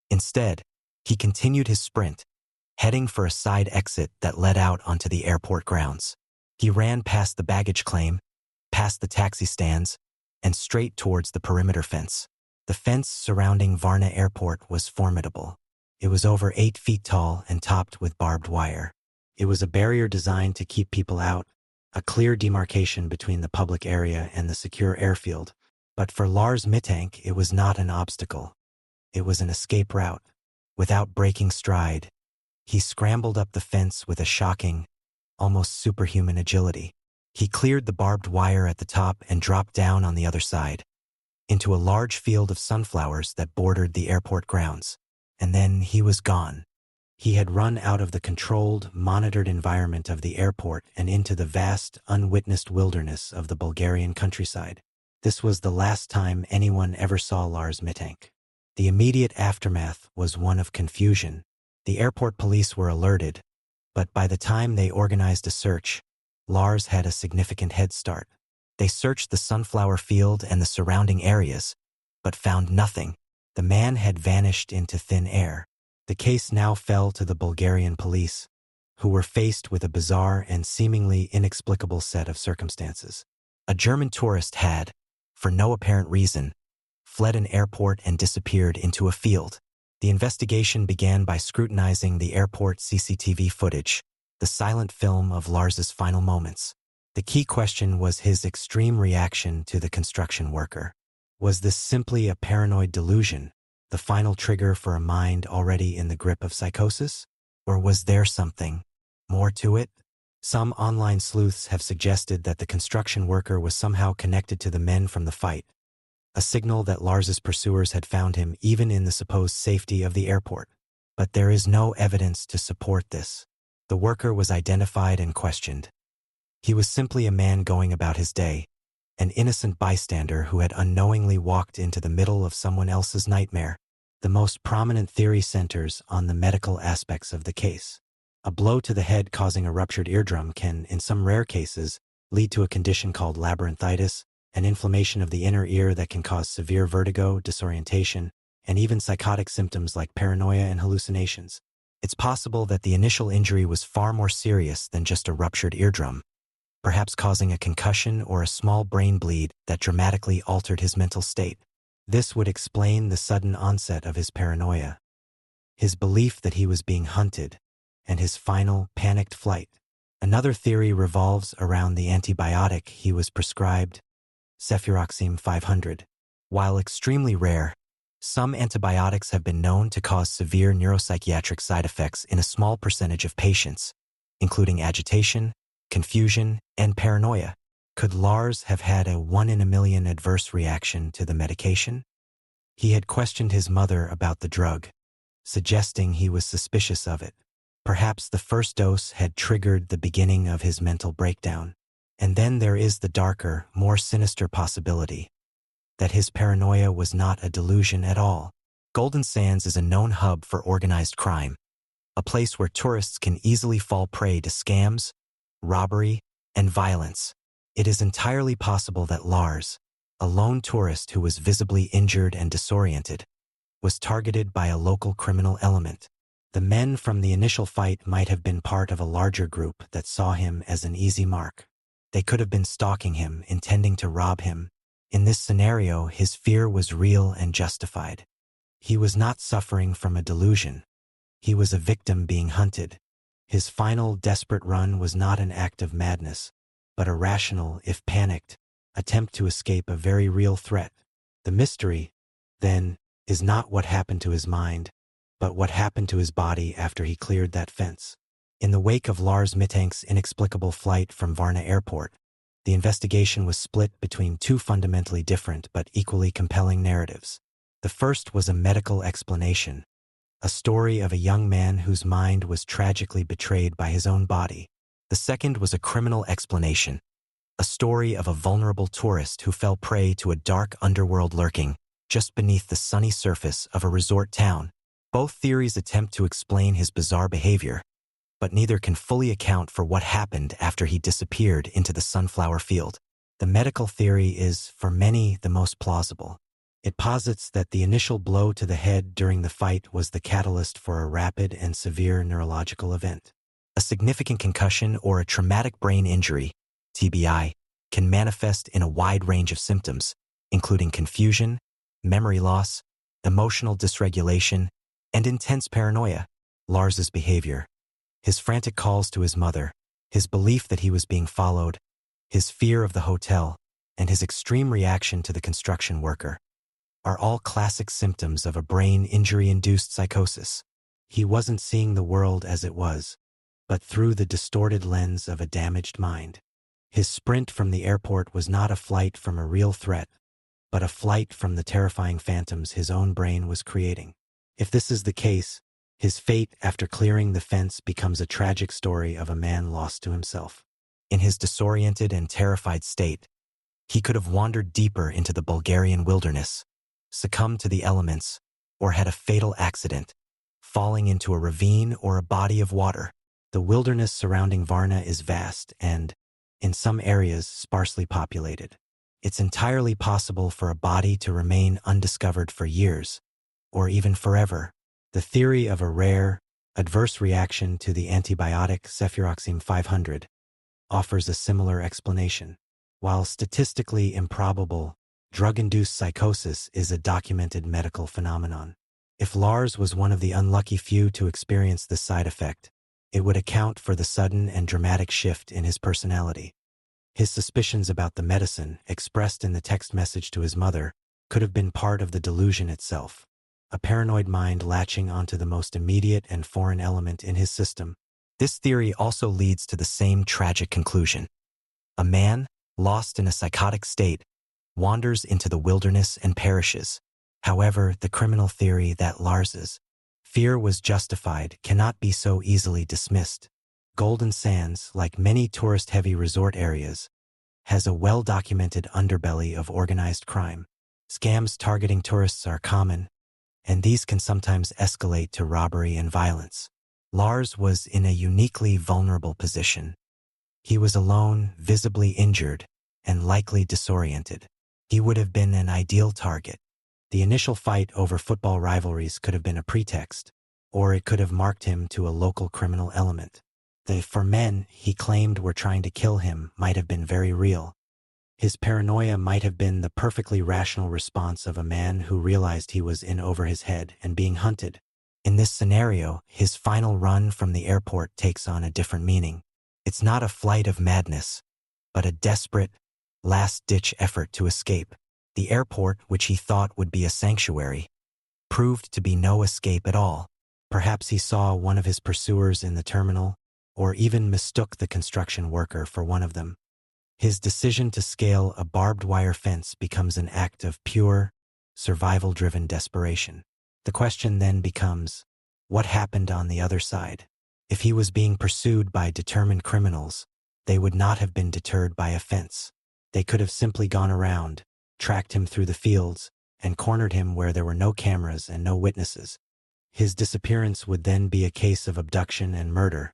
Instead, he continued his sprint, heading for a side exit that led out onto the airport grounds. He ran past the baggage claim, past the taxi stands, and straight towards the perimeter fence. The fence surrounding Varna Airport was formidable. It was over 8 feet tall and topped with barbed wire. It was a barrier designed to keep people out, a clear demarcation between the public area and the secure airfield. But for Lars Mittank, it was not an obstacle. It was an escape route. Without breaking stride, he scrambled up the fence with a shocking, almost superhuman agility. He cleared the barbed wire at the top and dropped down on the other side, into a large field of sunflowers that bordered the airport grounds. And then he was gone. He had run out of the controlled, monitored environment of the airport and into the vast, unwitnessed wilderness of the Bulgarian countryside. This was the last time anyone ever saw Lars Mittank. The immediate aftermath was one of confusion. The airport police were alerted, but by the time they organized a search, Lars had a significant head start. They searched the sunflower field and the surrounding areas, but found nothing. The man had vanished into thin air. The case now fell to the Bulgarian police, who were faced with a bizarre and seemingly inexplicable set of circumstances. A German tourist had, for no apparent reason, fled an airport and disappeared into a field. The investigation began by scrutinizing the airport CCTV footage, the silent film of Lars's final moments. The key question was his extreme reaction to the construction worker. Was this simply a paranoid delusion, the final trigger for a mind already in the grip of psychosis? Or was there something more to it? Some online sleuths have suggested that the construction worker was somehow connected to the men from the fight, a signal that Lars's pursuers had found him even in the supposed safety of the airport. But there is no evidence to support this. The worker was identified and questioned. He was simply a man going about his day, an innocent bystander who had unknowingly walked into the middle of someone else's nightmare. The most prominent theory centers on the medical aspects of the case. A blow to the head causing a ruptured eardrum can, in some rare cases, lead to a condition called labyrinthitis, an inflammation of the inner ear that can cause severe vertigo, disorientation, and even psychotic symptoms like paranoia and hallucinations. It's possible that the initial injury was far more serious than just a ruptured eardrum, perhaps causing a concussion or a small brain bleed that dramatically altered his mental state. This would explain the sudden onset of his paranoia, his belief that he was being hunted, and his final, panicked flight. Another theory revolves around the antibiotic he was prescribed, cefuroxime 500. While extremely rare, some antibiotics have been known to cause severe neuropsychiatric side effects in a small percentage of patients, including agitation, confusion, and paranoia. Could Lars have had a 1 in a million adverse reaction to the medication? He had questioned his mother about the drug, suggesting he was suspicious of it. Perhaps the first dose had triggered the beginning of his mental breakdown. And then there is the darker, more sinister possibility that his paranoia was not a delusion at all. Golden Sands is a known hub for organized crime, a place where tourists can easily fall prey to scams, robbery, and violence. It is entirely possible that Lars, a lone tourist who was visibly injured and disoriented, was targeted by a local criminal element. The men from the initial fight might have been part of a larger group that saw him as an easy mark. They could have been stalking him, intending to rob him. In this scenario, his fear was real and justified. He was not suffering from a delusion. He was a victim being hunted. His final, desperate run was not an act of madness, but a rational, if panicked, attempt to escape a very real threat. The mystery, then, is not what happened to his mind, but what happened to his body after he cleared that fence. In the wake of Lars Mittank's inexplicable flight from Varna Airport, the investigation was split between two fundamentally different but equally compelling narratives. The first was a medical explanation, a story of a young man whose mind was tragically betrayed by his own body. The second was a criminal explanation, a story of a vulnerable tourist who fell prey to a dark underworld lurking just beneath the sunny surface of a resort town. Both theories attempt to explain his bizarre behavior, but neither can fully account for what happened after he disappeared into the sunflower field. The medical theory is, for many, the most plausible. It posits that the initial blow to the head during the fight was the catalyst for a rapid and severe neurological event. A significant concussion or a traumatic brain injury, TBI, can manifest in a wide range of symptoms, including confusion, memory loss, emotional dysregulation, and intense paranoia. Lars's behavior, his frantic calls to his mother, his belief that he was being followed, his fear of the hotel, and his extreme reaction to the construction worker, are all classic symptoms of a brain injury-induced psychosis. He wasn't seeing the world as it was, but through the distorted lens of a damaged mind. His sprint from the airport was not a flight from a real threat, but a flight from the terrifying phantoms his own brain was creating. If this is the case, his fate after clearing the fence becomes a tragic story of a man lost to himself. In his disoriented and terrified state, he could have wandered deeper into the Bulgarian wilderness, succumbed to the elements, or had a fatal accident, falling into a ravine or a body of water. The wilderness surrounding Varna is vast and, in some areas, sparsely populated. It's entirely possible for a body to remain undiscovered for years, or even forever. The theory of a rare, adverse reaction to the antibiotic cefuroxime 500 offers a similar explanation. While statistically improbable, drug-induced psychosis is a documented medical phenomenon. If Lars was one of the unlucky few to experience this side effect, it would account for the sudden and dramatic shift in his personality. His suspicions about the medicine, expressed in the text message to his mother, could have been part of the delusion itself, a paranoid mind latching onto the most immediate and foreign element in his system. This theory also leads to the same tragic conclusion. A man, lost in a psychotic state, wanders into the wilderness and perishes. However, the criminal theory that Lars's fear was justified cannot be so easily dismissed. Golden Sands, like many tourist-heavy resort areas, has a well-documented underbelly of organized crime. Scams targeting tourists are common, and these can sometimes escalate to robbery and violence. Lars was in a uniquely vulnerable position. He was alone, visibly injured, and likely disoriented. He would have been an ideal target. The initial fight over football rivalries could have been a pretext, or it could have marked him to a local criminal element. The four men he claimed were trying to kill him might have been very real. His paranoia might have been the perfectly rational response of a man who realized he was in over his head and being hunted. In this scenario, his final run from the airport takes on a different meaning. It's not a flight of madness, but a desperate, last-ditch effort to escape. The airport, which he thought would be a sanctuary, proved to be no escape at all. Perhaps he saw one of his pursuers in the terminal, or even mistook the construction worker for one of them. His decision to scale a barbed wire fence becomes an act of pure, survival-driven desperation. The question then becomes, what happened on the other side? If he was being pursued by determined criminals, they would not have been deterred by a fence. They could have simply gone around, tracked him through the fields, and cornered him where there were no cameras and no witnesses. His disappearance would then be a case of abduction and murder,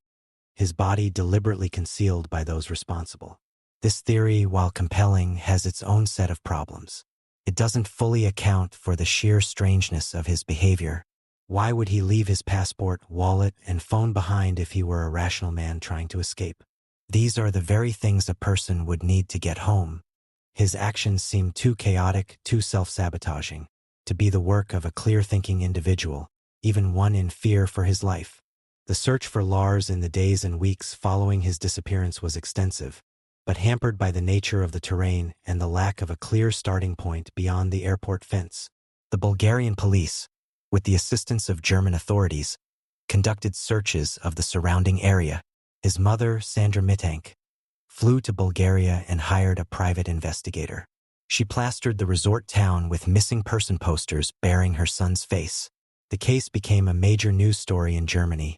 his body deliberately concealed by those responsible. This theory, while compelling, has its own set of problems. It doesn't fully account for the sheer strangeness of his behavior. Why would he leave his passport, wallet, and phone behind if he were a rational man trying to escape? These are the very things a person would need to get home. His actions seem too chaotic, too self-sabotaging, to be the work of a clear-thinking individual, even one in fear for his life. The search for Lars in the days and weeks following his disappearance was extensive, but hampered by the nature of the terrain and the lack of a clear starting point beyond the airport fence. The Bulgarian police, with the assistance of German authorities, conducted searches of the surrounding area. His mother, Sandra Mitank, flew to Bulgaria and hired a private investigator. She plastered the resort town with missing person posters bearing her son's face. The case became a major news story in Germany,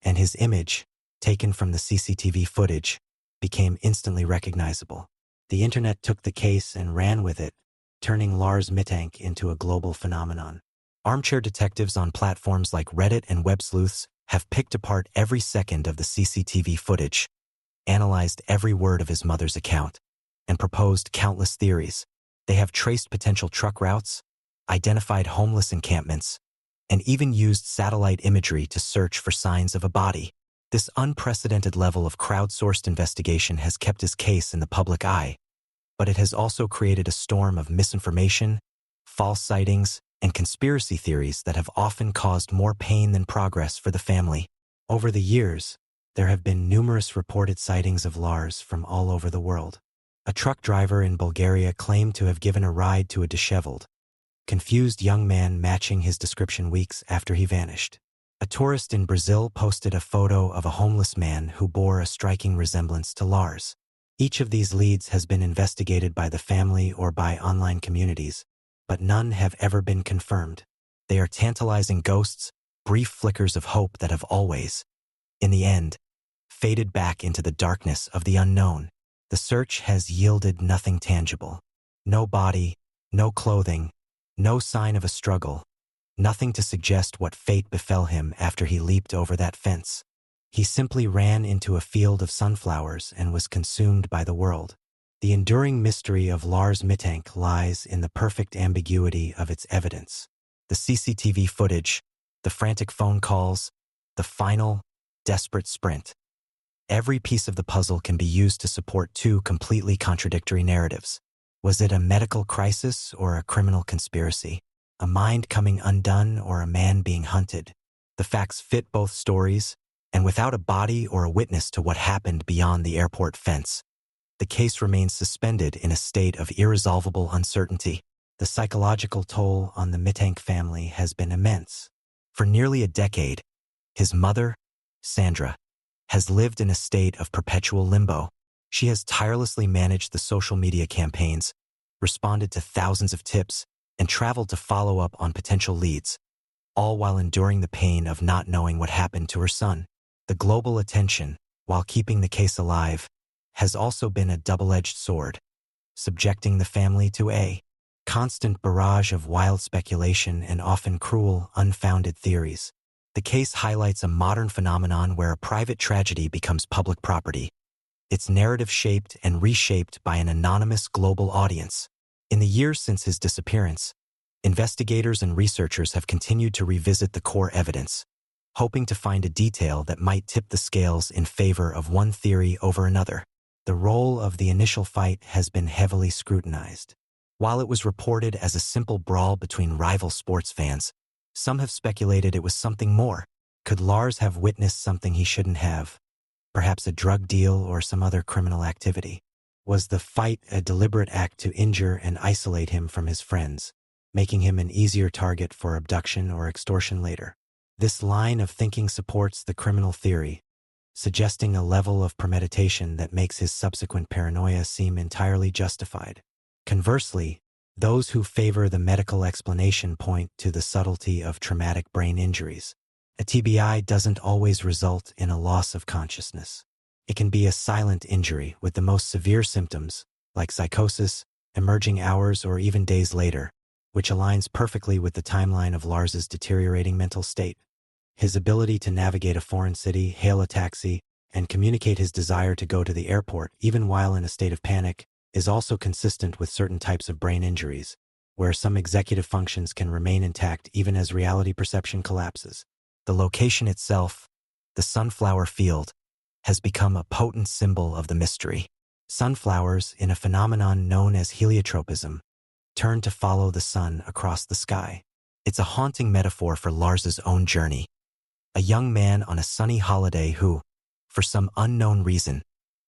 and his image, taken from the CCTV footage, became instantly recognizable. The internet took the case and ran with it, turning Lars Mitank into a global phenomenon. Armchair detectives on platforms like Reddit and web sleuths have picked apart every second of the CCTV footage, analyzed every word of his mother's account, and proposed countless theories. They have traced potential truck routes, identified homeless encampments, and even used satellite imagery to search for signs of a body. This unprecedented level of crowdsourced investigation has kept his case in the public eye, but it has also created a storm of misinformation, false sightings, and conspiracy theories that have often caused more pain than progress for the family. Over the years, there have been numerous reported sightings of Lars from all over the world. A truck driver in Bulgaria claimed to have given a ride to a disheveled, confused young man matching his description weeks after he vanished. A tourist in Brazil posted a photo of a homeless man who bore a striking resemblance to Lars. Each of these leads has been investigated by the family or by online communities, but none have ever been confirmed. They are tantalizing ghosts, brief flickers of hope that have always, in the end, faded back into the darkness of the unknown. The search has yielded nothing tangible. No body, no clothing, no sign of a struggle, nothing to suggest what fate befell him after he leaped over that fence. He simply ran into a field of sunflowers and was consumed by the world. The enduring mystery of Lars Mittank lies in the perfect ambiguity of its evidence. The CCTV footage, the frantic phone calls, the final, desperate sprint. Every piece of the puzzle can be used to support two completely contradictory narratives. Was it a medical crisis or a criminal conspiracy? A mind coming undone or a man being hunted? The facts fit both stories, and without a body or a witness to what happened beyond the airport fence, the case remains suspended in a state of irresolvable uncertainty. The psychological toll on the Mittank family has been immense. For nearly a decade, his mother, Sandra, has lived in a state of perpetual limbo. She has tirelessly managed the social media campaigns, responded to thousands of tips, and traveled to follow up on potential leads, all while enduring the pain of not knowing what happened to her son. The global attention, while keeping the case alive, has also been a double-edged sword, subjecting the family to a constant barrage of wild speculation and often cruel, unfounded theories. The case highlights a modern phenomenon where a private tragedy becomes public property, its narrative shaped and reshaped by an anonymous global audience. In the years since his disappearance, investigators and researchers have continued to revisit the core evidence, hoping to find a detail that might tip the scales in favor of one theory over another. The role of the initial fight has been heavily scrutinized. While it was reported as a simple brawl between rival sports fans, some have speculated it was something more. Could Lars have witnessed something he shouldn't have? Perhaps a drug deal or some other criminal activity? Was the fight a deliberate act to injure and isolate him from his friends, making him an easier target for abduction or extortion later? This line of thinking supports the criminal theory, suggesting a level of premeditation that makes his subsequent paranoia seem entirely justified. Conversely, those who favor the medical explanation point to the subtlety of traumatic brain injuries. A TBI doesn't always result in a loss of consciousness. It can be a silent injury with the most severe symptoms, like psychosis, emerging hours or even days later, which aligns perfectly with the timeline of Lars's deteriorating mental state. His ability to navigate a foreign city, hail a taxi, and communicate his desire to go to the airport, even while in a state of panic, is also consistent with certain types of brain injuries, where some executive functions can remain intact even as reality perception collapses. The location itself, the sunflower field, has become a potent symbol of the mystery. Sunflowers, in a phenomenon known as heliotropism, turn to follow the sun across the sky. It's a haunting metaphor for Lars's own journey. A young man on a sunny holiday who, for some unknown reason,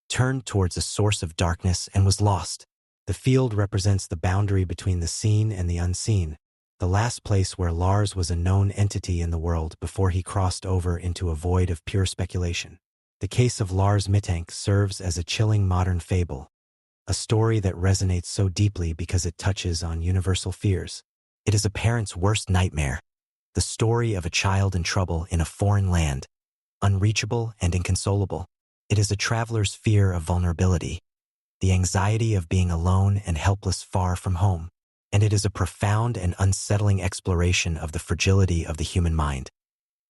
turned towards a source of darkness and was lost. The field represents the boundary between the seen and the unseen, the last place where Lars was a known entity in the world before he crossed over into a void of pure speculation. The case of Lars Mittank serves as a chilling modern fable, a story that resonates so deeply because it touches on universal fears. It is a parent's worst nightmare, the story of a child in trouble in a foreign land, unreachable and inconsolable. It is a traveler's fear of vulnerability, the anxiety of being alone and helpless far from home. And it is a profound and unsettling exploration of the fragility of the human mind.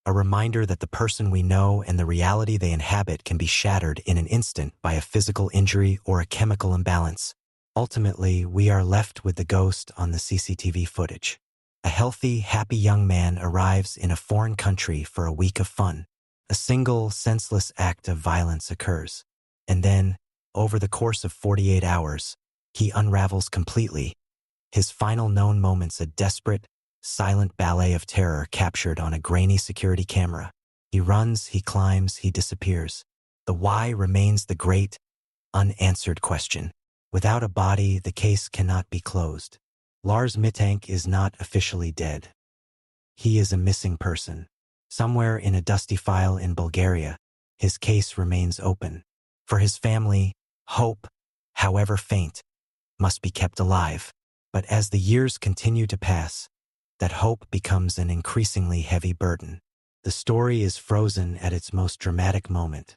A reminder that the person we know and the reality they inhabit can be shattered in an instant by a physical injury or a chemical imbalance. Ultimately, we are left with the ghost on the CCTV footage. A healthy, happy young man arrives in a foreign country for a week of fun. A single, senseless act of violence occurs. And then, over the course of 48 hours, he unravels completely. His final known moments a desperate, silent ballet of terror captured on a grainy security camera. He runs, he climbs, he disappears. The why remains the great, unanswered question. Without a body, the case cannot be closed. Lars Mittank is not officially dead. He is a missing person. Somewhere in a dusty file in Bulgaria, his case remains open. For his family, hope, however faint, must be kept alive. But as the years continue to pass, that hope becomes an increasingly heavy burden. The story is frozen at its most dramatic moment.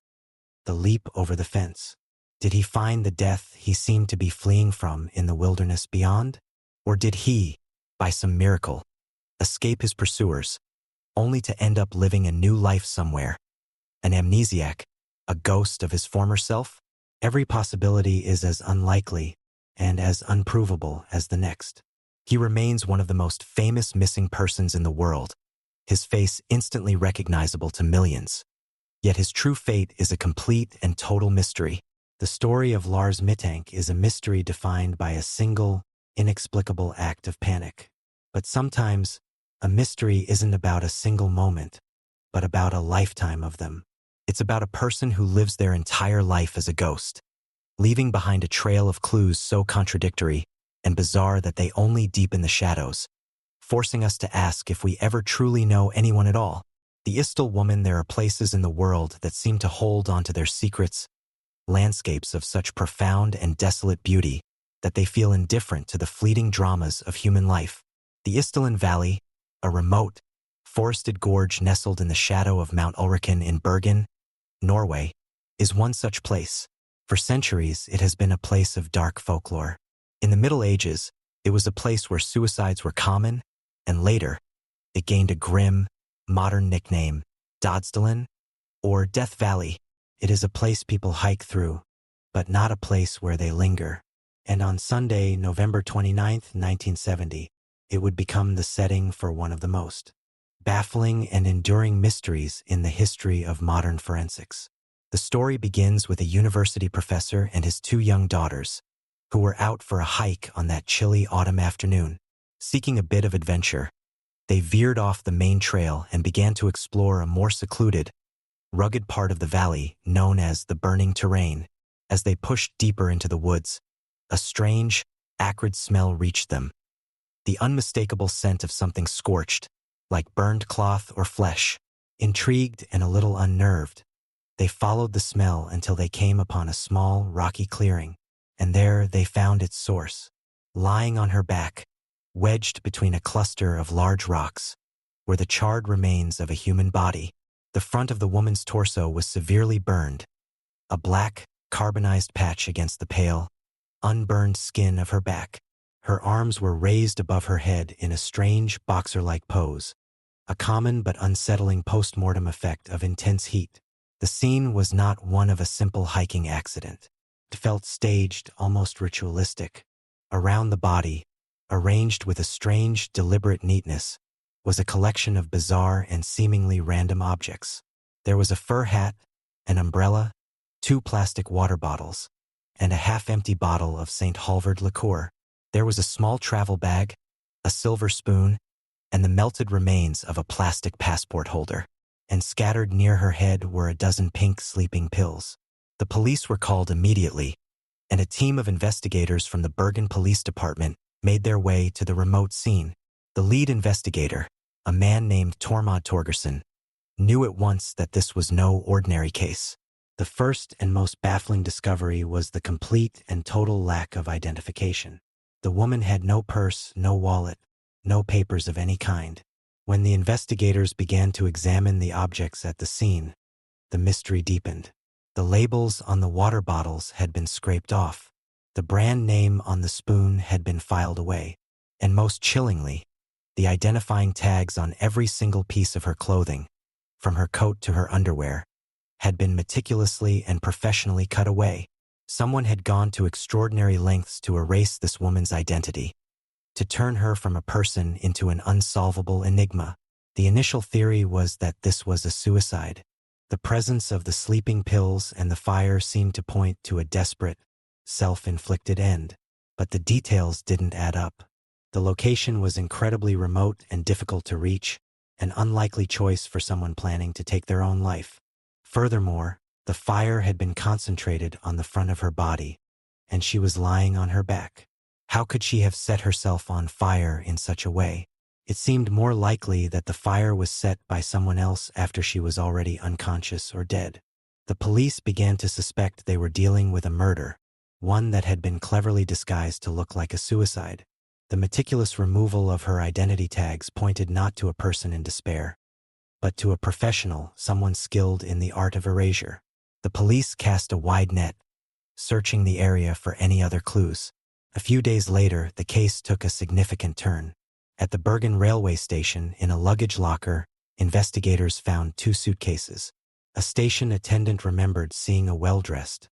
The leap over the fence. Did he find the death he seemed to be fleeing from in the wilderness beyond? Or did he, by some miracle, escape his pursuers, only to end up living a new life somewhere? An amnesiac, a ghost of his former self? Every possibility is as unlikely and as unprovable as the next. He remains one of the most famous missing persons in the world, his face instantly recognizable to millions. Yet his true fate is a complete and total mystery. The story of Lars Mittank is a mystery defined by a single, inexplicable act of panic. But sometimes, a mystery isn't about a single moment, but about a lifetime of them. It's about a person who lives their entire life as a ghost, leaving behind a trail of clues so contradictory and bizarre that they only deepen the shadows, forcing us to ask if we ever truly know anyone at all. The Istil woman. There are places in the world that seem to hold onto their secrets, landscapes of such profound and desolate beauty that they feel indifferent to the fleeting dramas of human life. The Istillen Valley, a remote, forested gorge nestled in the shadow of Mount Ulriken in Bergen, Norway, is one such place. For centuries, it has been a place of dark folklore. In the Middle Ages, it was a place where suicides were common, and later, it gained a grim, modern nickname, Dødsdalen, or Death Valley. It is a place people hike through, but not a place where they linger. And on Sunday, November 29th, 1970, it would become the setting for one of the most baffling and enduring mysteries in the history of modern forensics. The story begins with a university professor and his two young daughters, who were out for a hike on that chilly autumn afternoon. Seeking a bit of adventure, they veered off the main trail and began to explore a more secluded, rugged part of the valley known as the Burning Terrain. As they pushed deeper into the woods, a strange, acrid smell reached them. The unmistakable scent of something scorched, like burned cloth or flesh. Intrigued and a little unnerved, they followed the smell until they came upon a small, rocky clearing, and there they found its source. Lying on her back, wedged between a cluster of large rocks, were the charred remains of a human body. The front of the woman's torso was severely burned, a black, carbonized patch against the pale, unburned skin of her back. Her arms were raised above her head in a strange, boxer-like pose, a common but unsettling post-mortem effect of intense heat. The scene was not one of a simple hiking accident. It felt staged, almost ritualistic. Around the body, arranged with a strange, deliberate neatness, was a collection of bizarre and seemingly random objects. There was a fur hat, an umbrella, 2 plastic water bottles, and a half-empty bottle of St. Halvard liqueur. There was a small travel bag, a silver spoon, and the melted remains of a plastic passport holder. And scattered near her head were a dozen pink sleeping pills. The police were called immediately, and a team of investigators from the Bergen Police Department made their way to the remote scene. The lead investigator, a man named Tormod Torgerson, knew at once that this was no ordinary case. The first and most baffling discovery was the complete and total lack of identification. The woman had no purse, no wallet, no papers of any kind. When the investigators began to examine the objects at the scene, the mystery deepened. The labels on the water bottles had been scraped off. The brand name on the spoon had been filed away. And most chillingly, the identifying tags on every single piece of her clothing, from her coat to her underwear, had been meticulously and professionally cut away. Someone had gone to extraordinary lengths to erase this woman's identity. to turn her from a person into an unsolvable enigma. The initial theory was that this was a suicide. The presence of the sleeping pills and the fire seemed to point to a desperate, self-inflicted end. But the details didn't add up. The location was incredibly remote and difficult to reach, an unlikely choice for someone planning to take their own life. Furthermore, the fire had been concentrated on the front of her body, and she was lying on her back. How could she have set herself on fire in such a way? It seemed more likely that the fire was set by someone else after she was already unconscious or dead. The police began to suspect they were dealing with a murder, one that had been cleverly disguised to look like a suicide. The meticulous removal of her identity tags pointed not to a person in despair, but to a professional, someone skilled in the art of erasure. The police cast a wide net, searching the area for any other clues. A few days later, the case took a significant turn. At the Bergen railway station, in a luggage locker, investigators found 2 suitcases. A station attendant remembered seeing a well-dressed,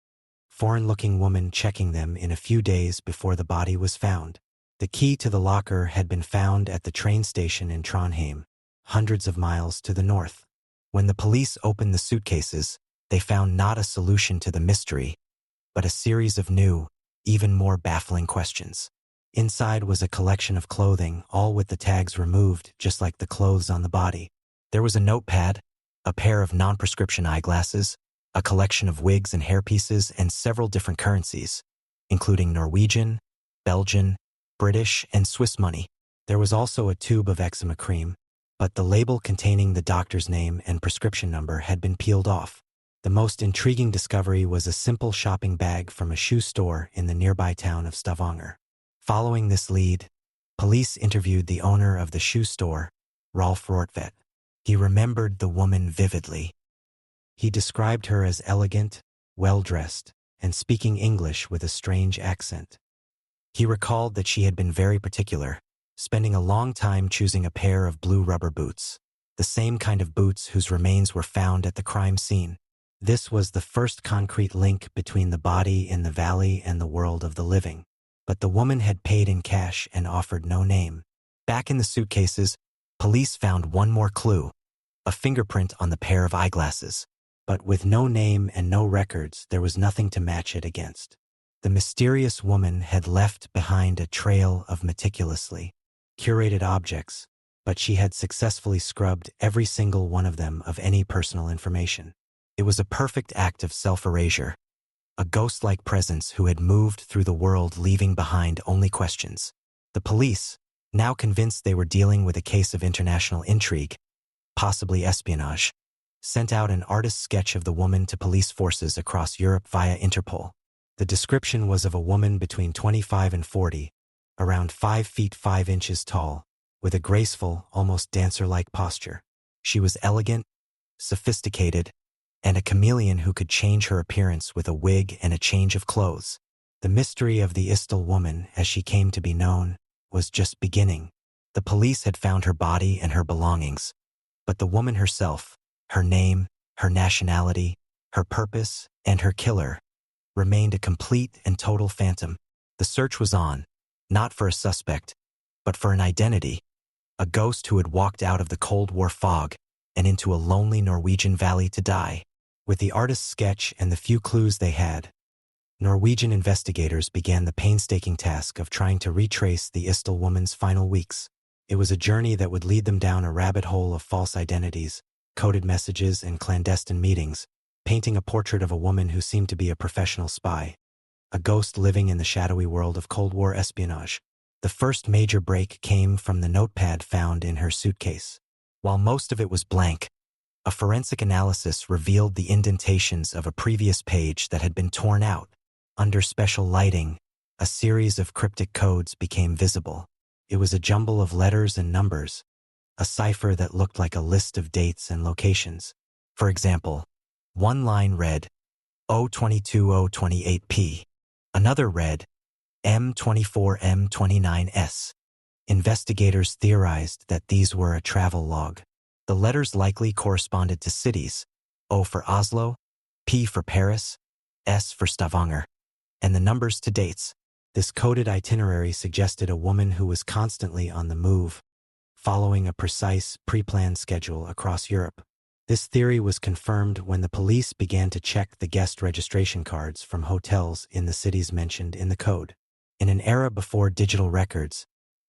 foreign-looking woman checking them in a few days before the body was found. The key to the locker had been found at the train station in Trondheim, hundreds of miles to the north. When the police opened the suitcases, they found not a solution to the mystery, but a series of new, even more baffling questions. Inside was a collection of clothing, all with the tags removed, just like the clothes on the body. There was a notepad, a pair of non-prescription eyeglasses, a collection of wigs and hairpieces, and several different currencies, including Norwegian, Belgian, British, and Swiss money. There was also a tube of eczema cream, but the label containing the doctor's name and prescription number had been peeled off. The most intriguing discovery was a simple shopping bag from a shoe store in the nearby town of Stavanger. Following this lead, police interviewed the owner of the shoe store, Rolf Rortvedt. He remembered the woman vividly. He described her as elegant, well-dressed, and speaking English with a strange accent. He recalled that she had been very particular, spending a long time choosing a pair of blue rubber boots, the same kind of boots whose remains were found at the crime scene. This was the first concrete link between the body in the valley and the world of the living. But the woman had paid in cash and offered no name. Back in the suitcases, police found one more clue, a fingerprint on the pair of eyeglasses. But with no name and no records, there was nothing to match it against. The mysterious woman had left behind a trail of meticulously curated objects, but she had successfully scrubbed every single one of them of any personal information. It was a perfect act of self-erasure, a ghost-like presence who had moved through the world leaving behind only questions. The police, now convinced they were dealing with a case of international intrigue, possibly espionage, sent out an artist's sketch of the woman to police forces across Europe via Interpol. The description was of a woman between 25 and 40, around 5 feet 5 inches tall, with a graceful, almost dancer-like posture. She was elegant, sophisticated, and a chameleon who could change her appearance with a wig and a change of clothes. The mystery of the Istel woman, as she came to be known, was just beginning. The police had found her body and her belongings, but the woman herself, her name, her nationality, her purpose, and her killer, remained a complete and total phantom. The search was on, not for a suspect, but for an identity, a ghost who had walked out of the Cold War fog and into a lonely Norwegian valley to die. With the artist's sketch and the few clues they had, Norwegian investigators began the painstaking task of trying to retrace the Istel woman's final weeks. It was a journey that would lead them down a rabbit hole of false identities, coded messages, and clandestine meetings, painting a portrait of a woman who seemed to be a professional spy, a ghost living in the shadowy world of Cold War espionage. The first major break came from the notepad found in her suitcase. While most of it was blank, a forensic analysis revealed the indentations of a previous page that had been torn out. Under special lighting, a series of cryptic codes became visible. It was a jumble of letters and numbers, a cipher that looked like a list of dates and locations. For example, one line read, O22028P. Another read, M24M29S. Investigators theorized that these were a travel log. The letters likely corresponded to cities, O for Oslo, P for Paris, S for Stavanger, and the numbers to dates. This coded itinerary suggested a woman who was constantly on the move, following a precise, pre-planned schedule across Europe. This theory was confirmed when the police began to check the guest registration cards from hotels in the cities mentioned in the code. In an era before digital records,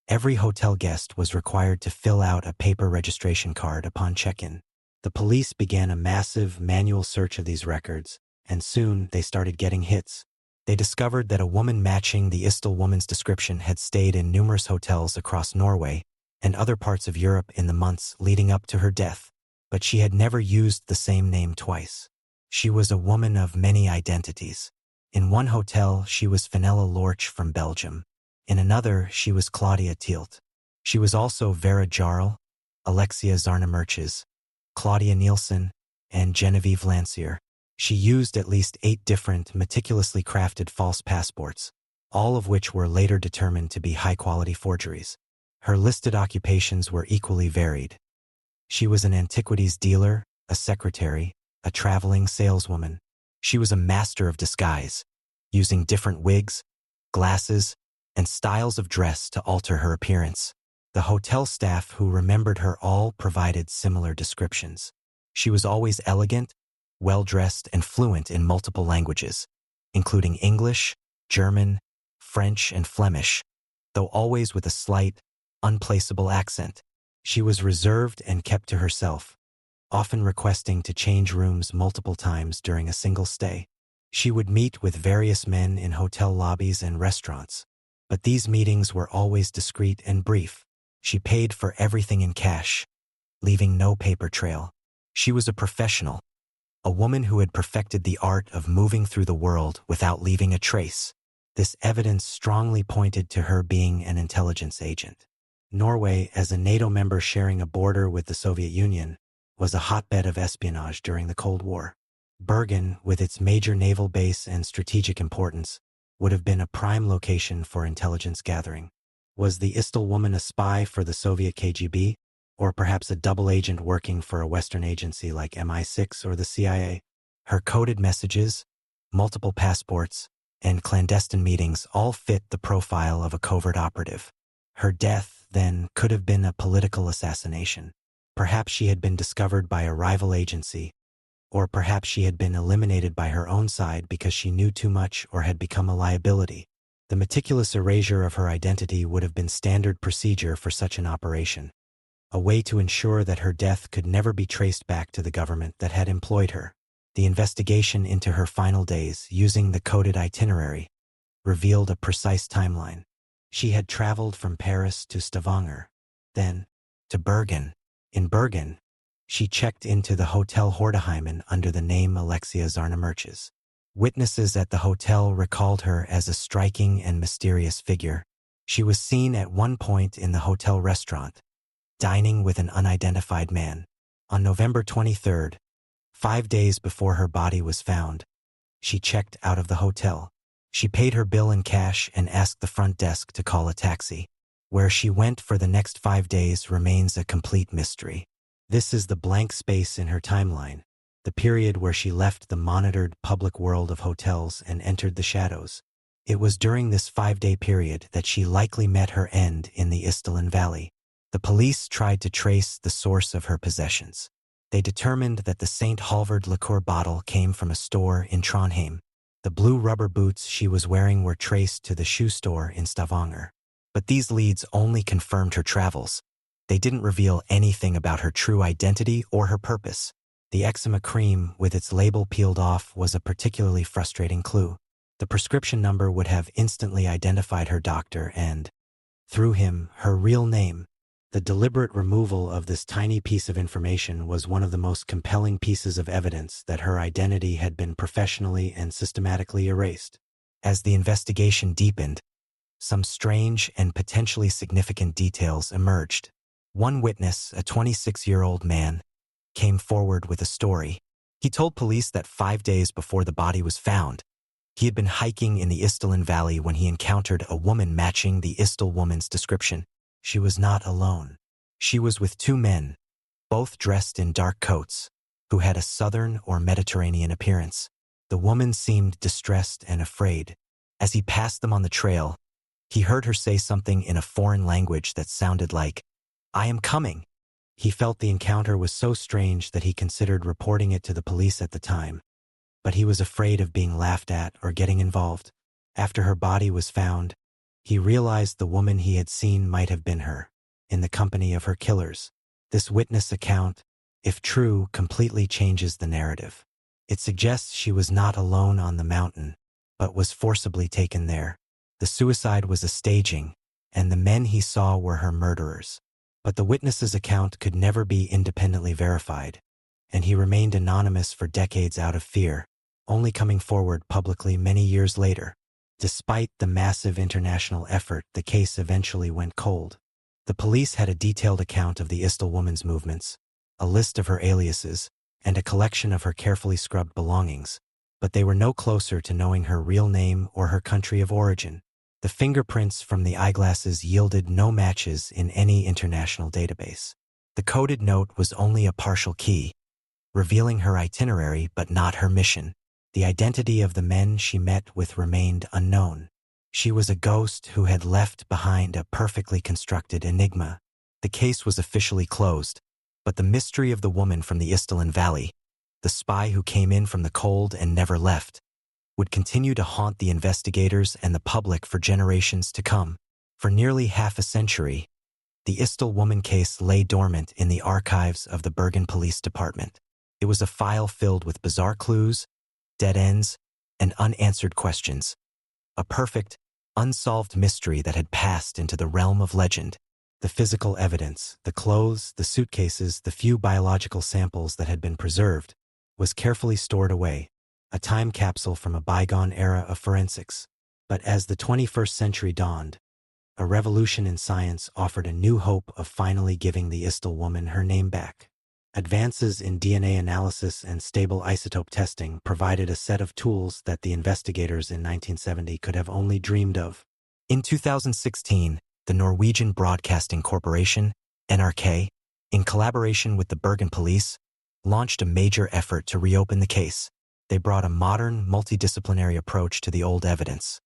every hotel guest was required to fill out a paper registration card upon check-in. The police began a massive manual search of these records, and soon they started getting hits. They discovered that a woman matching the Istel woman's description had stayed in numerous hotels across Norway and other parts of Europe in the months leading up to her death, but she had never used the same name twice. She was a woman of many identities. In one hotel, she was Fenella Lorch from Belgium. In another, she was Claudia Tielt. She was also Vera Jarl, Alexia Zarnamerches, Claudia Nielsen, and Genevieve Lancier. She used at least 8 different, meticulously crafted false passports, all of which were later determined to be high-quality forgeries. Her listed occupations were equally varied. She was an antiquities dealer, a secretary, a traveling saleswoman. She was a master of disguise, using different wigs, glasses, and styles of dress to alter her appearance. The hotel staff who remembered her all provided similar descriptions. She was always elegant, well-dressed, and fluent in multiple languages, including English, German, French, and Flemish, though always with a slight, unplaceable accent. She was reserved and kept to herself, often requesting to change rooms multiple times during a single stay. She would meet with various men in hotel lobbies and restaurants, but these meetings were always discreet and brief. She paid for everything in cash, leaving no paper trail. She was a professional, a woman who had perfected the art of moving through the world without leaving a trace. This evidence strongly pointed to her being an intelligence agent. Norway, as a NATO member sharing a border with the Soviet Union, was a hotbed of espionage during the Cold War. Bergen, with its major naval base and strategic importance, would have been a prime location for intelligence gathering. Was the Istel woman a spy for the Soviet KGB, or perhaps a double agent working for a Western agency like MI6 or the CIA? Her coded messages, multiple passports, and clandestine meetings all fit the profile of a covert operative. Her death, then, could have been a political assassination. Perhaps she had been discovered by a rival agency, or perhaps she had been eliminated by her own side because she knew too much or had become a liability. The meticulous erasure of her identity would have been standard procedure for such an operation, a way to ensure that her death could never be traced back to the government that had employed her. The investigation into her final days, using the coded itinerary, revealed a precise timeline. She had traveled from Paris to Stavanger, then to Bergen. In Bergen, she checked into the Hotel Hordeheimen under the name Alexia Zarnamerches. Witnesses at the hotel recalled her as a striking and mysterious figure. She was seen at one point in the hotel restaurant, dining with an unidentified man. On November 23rd, 5 days before her body was found, she checked out of the hotel. She paid her bill in cash and asked the front desk to call a taxi. Where she went for the next 5 days remains a complete mystery. This is the blank space in her timeline, the period where she left the monitored public world of hotels and entered the shadows. It was during this 5-day period that she likely met her end in the Istelen Valley. The police tried to trace the source of her possessions. They determined that the St. Halvard liqueur bottle came from a store in Trondheim. The blue rubber boots she was wearing were traced to the shoe store in Stavanger. But these leads only confirmed her travels. They didn't reveal anything about her true identity or her purpose. The eczema cream, with its label peeled off, was a particularly frustrating clue. The prescription number would have instantly identified her doctor and, through him, her real name. The deliberate removal of this tiny piece of information was one of the most compelling pieces of evidence that her identity had been professionally and systematically erased. As the investigation deepened, some strange and potentially significant details emerged. One witness, a 26-year-old man, came forward with a story. He told police that 5 days before the body was found, he had been hiking in the Istelen Valley when he encountered a woman matching the Istel woman's description. She was not alone. She was with 2 men, both dressed in dark coats, who had a southern or Mediterranean appearance. The woman seemed distressed and afraid, As he passed them on the trail, he heard her say something in a foreign language that sounded like, "I am coming." He felt the encounter was so strange that he considered reporting it to the police at the time, but he was afraid of being laughed at or getting involved. After her body was found, he realized the woman he had seen might have been her, in the company of her killers. This witness account, if true, completely changes the narrative. It suggests she was not alone on the mountain, but was forcibly taken there. The suicide was a staging, and the men he saw were her murderers. But the witness's account could never be independently verified, and he remained anonymous for decades out of fear, only coming forward publicly many years later. Despite the massive international effort, the case eventually went cold. The police had a detailed account of the Istil woman's movements, a list of her aliases, and a collection of her carefully scrubbed belongings, but they were no closer to knowing her real name or her country of origin. The fingerprints from the eyeglasses yielded no matches in any international database. The coded note was only a partial key, revealing her itinerary but not her mission. The identity of the men she met with remained unknown. She was a ghost who had left behind a perfectly constructed enigma. The case was officially closed, but the mystery of the woman from the Istilin Valley, the spy who came in from the cold and never left, would continue to haunt the investigators and the public for generations to come. For nearly half a century, the Istil woman case lay dormant in the archives of the Bergen Police Department. It was a file filled with bizarre clues, dead ends, and unanswered questions. A perfect, unsolved mystery that had passed into the realm of legend. The physical evidence, the clothes, the suitcases, the few biological samples that had been preserved, was carefully stored away, a time capsule from a bygone era of forensics. But as the 21st century dawned, a revolution in science offered a new hope of finally giving the Istil woman her name back. Advances in DNA analysis and stable isotope testing provided a set of tools that the investigators in 1970 could have only dreamed of. In 2016, the Norwegian Broadcasting Corporation, NRK, in collaboration with the Bergen Police, launched a major effort to reopen the case. They brought a modern, multidisciplinary approach to the old evidence,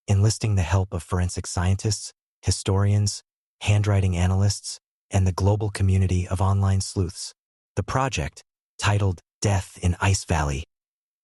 enlisting the help of forensic scientists, historians, handwriting analysts, and the global community of online sleuths. The project, titled Death in Ice Valley,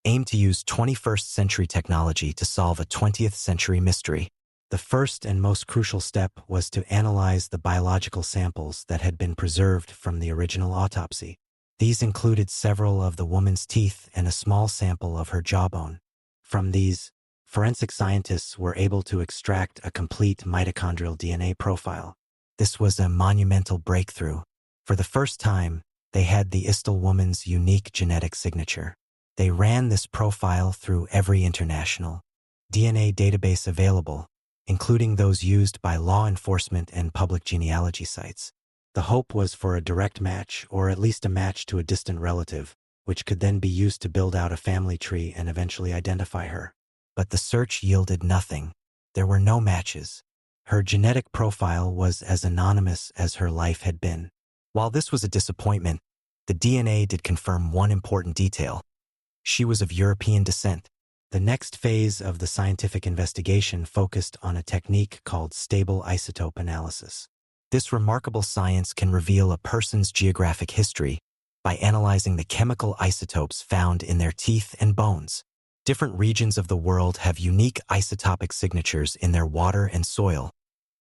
aimed to use 21st century technology to solve a 20th century mystery. The first and most crucial step was to analyze the biological samples that had been preserved from the original autopsy. These included several of the woman's teeth and a small sample of her jawbone. From these, forensic scientists were able to extract a complete mitochondrial DNA profile. This was a monumental breakthrough. For the first time, they had the Istil woman's unique genetic signature. They ran this profile through every international DNA database available, including those used by law enforcement and public genealogy sites. The hope was for a direct match, or at least a match to a distant relative, which could then be used to build out a family tree and eventually identify her. But the search yielded nothing. There were no matches. Her genetic profile was as anonymous as her life had been. While this was a disappointment, the DNA did confirm one important detail. She was of European descent. The next phase of the scientific investigation focused on a technique called stable isotope analysis. This remarkable science can reveal a person's geographic history by analyzing the chemical isotopes found in their teeth and bones. Different regions of the world have unique isotopic signatures in their water and soil,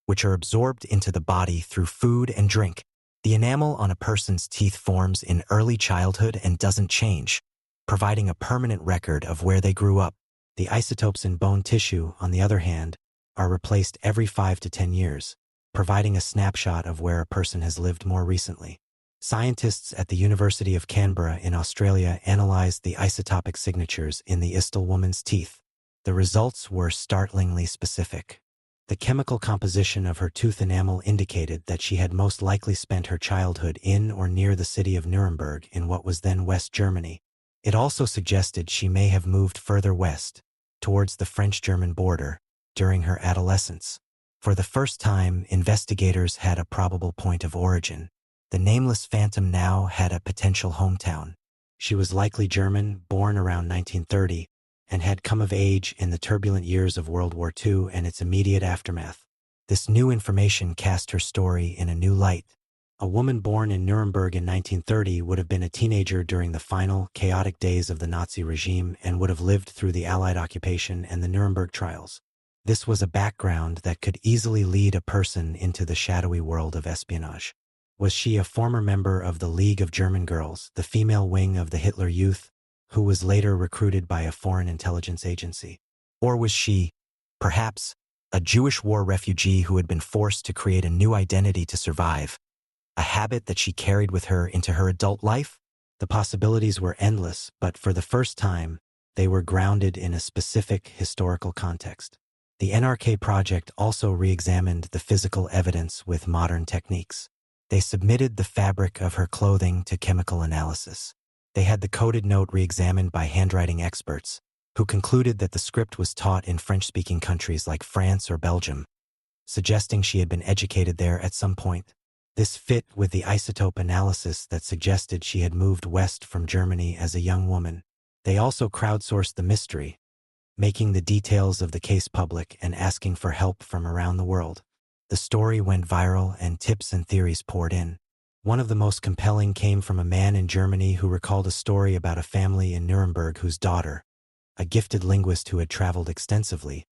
which are absorbed into the body through food and drink. The enamel on a person's teeth forms in early childhood and doesn't change, providing a permanent record of where they grew up. The isotopes in bone tissue, on the other hand, are replaced every 5 to 10 years, providing a snapshot of where a person has lived more recently. Scientists at the University of Canberra in Australia analyzed the isotopic signatures in the Istil woman's teeth. The results were startlingly specific. The chemical composition of her tooth enamel indicated that she had most likely spent her childhood in or near the city of Nuremberg in what was then West Germany. It also suggested she may have moved further west, towards the French-German border, during her adolescence. For the first time, investigators had a probable point of origin. The nameless phantom now had a potential hometown. She was likely German, born around 1930, and had come of age in the turbulent years of World War II and its immediate aftermath. This new information cast her story in a new light. A woman born in Nuremberg in 1930 would have been a teenager during the final, chaotic days of the Nazi regime and would have lived through the Allied occupation and the Nuremberg trials. This was a background that could easily lead a person into the shadowy world of espionage. Was she a former member of the League of German Girls, the female wing of the Hitler Youth, who was later recruited by a foreign intelligence agency? Or was she, perhaps, a Jewish war refugee who had been forced to create a new identity to survive, a habit that she carried with her into her adult life? The possibilities were endless, but for the first time, they were grounded in a specific historical context. The NRK project also re-examined the physical evidence with modern techniques. They submitted the fabric of her clothing to chemical analysis. They had the coded note re-examined by handwriting experts, who concluded that the script was taught in French-speaking countries like France or Belgium, suggesting she had been educated there at some point. This fit with the isotope analysis that suggested she had moved west from Germany as a young woman. They also crowdsourced the mystery, making the details of the case public and asking for help from around the world. The story went viral and tips and theories poured in. One of the most compelling came from a man in Germany who recalled a story about a family in Nuremberg whose daughter, a gifted linguist who had traveled extensively,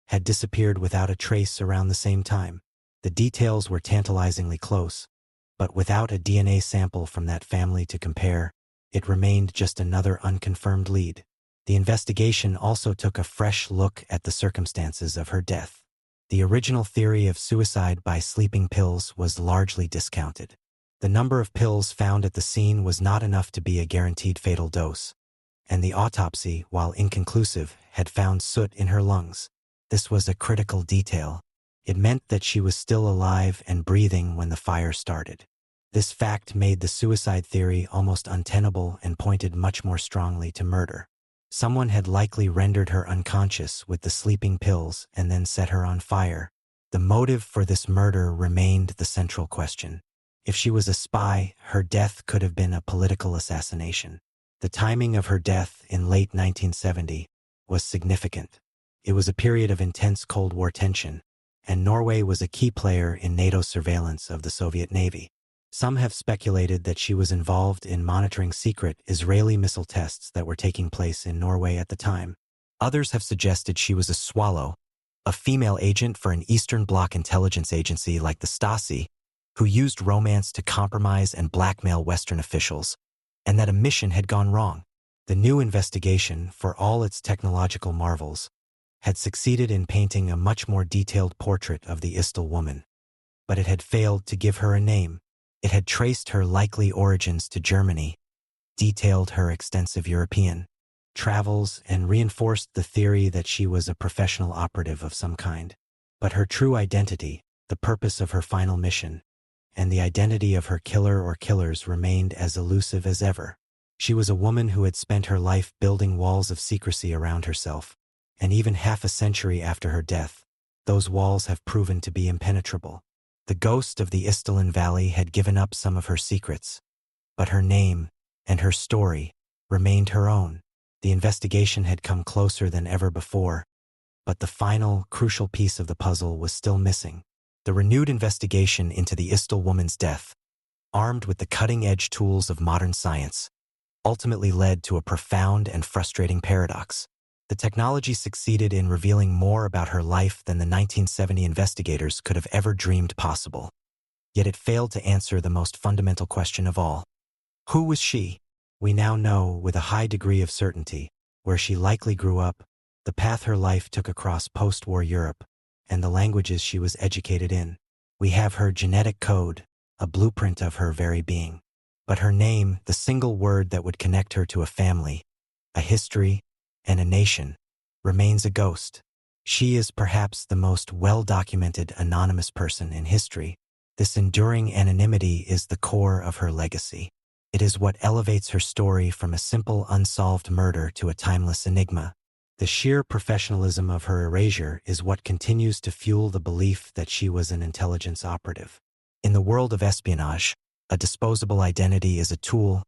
had disappeared without a trace around the same time. The details were tantalizingly close, but without a DNA sample from that family to compare, it remained just another unconfirmed lead. The investigation also took a fresh look at the circumstances of her death. The original theory of suicide by sleeping pills was largely discounted. The number of pills found at the scene was not enough to be a guaranteed fatal dose, and the autopsy, while inconclusive, had found soot in her lungs. This was a critical detail. It meant that she was still alive and breathing when the fire started. This fact made the suicide theory almost untenable and pointed much more strongly to murder. Someone had likely rendered her unconscious with the sleeping pills and then set her on fire. The motive for this murder remained the central question. If she was a spy, her death could have been a political assassination. The timing of her death in late 1970 was significant. It was a period of intense Cold War tension, and Norway was a key player in NATO's surveillance of the Soviet Navy. Some have speculated that she was involved in monitoring secret Israeli missile tests that were taking place in Norway at the time. Others have suggested she was a swallow, a female agent for an Eastern Bloc intelligence agency like the Stasi, who used romance to compromise and blackmail Western officials, and that a mission had gone wrong. The new investigation, for all its technological marvels, had succeeded in painting a much more detailed portrait of the Istil woman. But it had failed to give her a name. It had traced her likely origins to Germany, detailed her extensive European travels, and reinforced the theory that she was a professional operative of some kind. But her true identity, the purpose of her final mission, and the identity of her killer or killers remained as elusive as ever. She was a woman who had spent her life building walls of secrecy around herself, and even half a century after her death, those walls have proven to be impenetrable. The ghost of the Istilin Valley had given up some of her secrets, but her name and her story remained her own. The investigation had come closer than ever before, but the final, crucial piece of the puzzle was still missing. The renewed investigation into the Istil woman's death, armed with the cutting-edge tools of modern science, ultimately led to a profound and frustrating paradox. The technology succeeded in revealing more about her life than the 1970 investigators could have ever dreamed possible. Yet it failed to answer the most fundamental question of all. Who was she? We now know with a high degree of certainty where she likely grew up, the path her life took across post-war Europe, and the languages she was educated in. We have her genetic code, a blueprint of her very being. But her name, the single word that would connect her to a family, a history, and a nation, remains a ghost. She is perhaps the most well-documented anonymous person in history. This enduring anonymity is the core of her legacy. It is what elevates her story from a simple unsolved murder to a timeless enigma. The sheer professionalism of her erasure is what continues to fuel the belief that she was an intelligence operative. In the world of espionage, a disposable identity is a tool,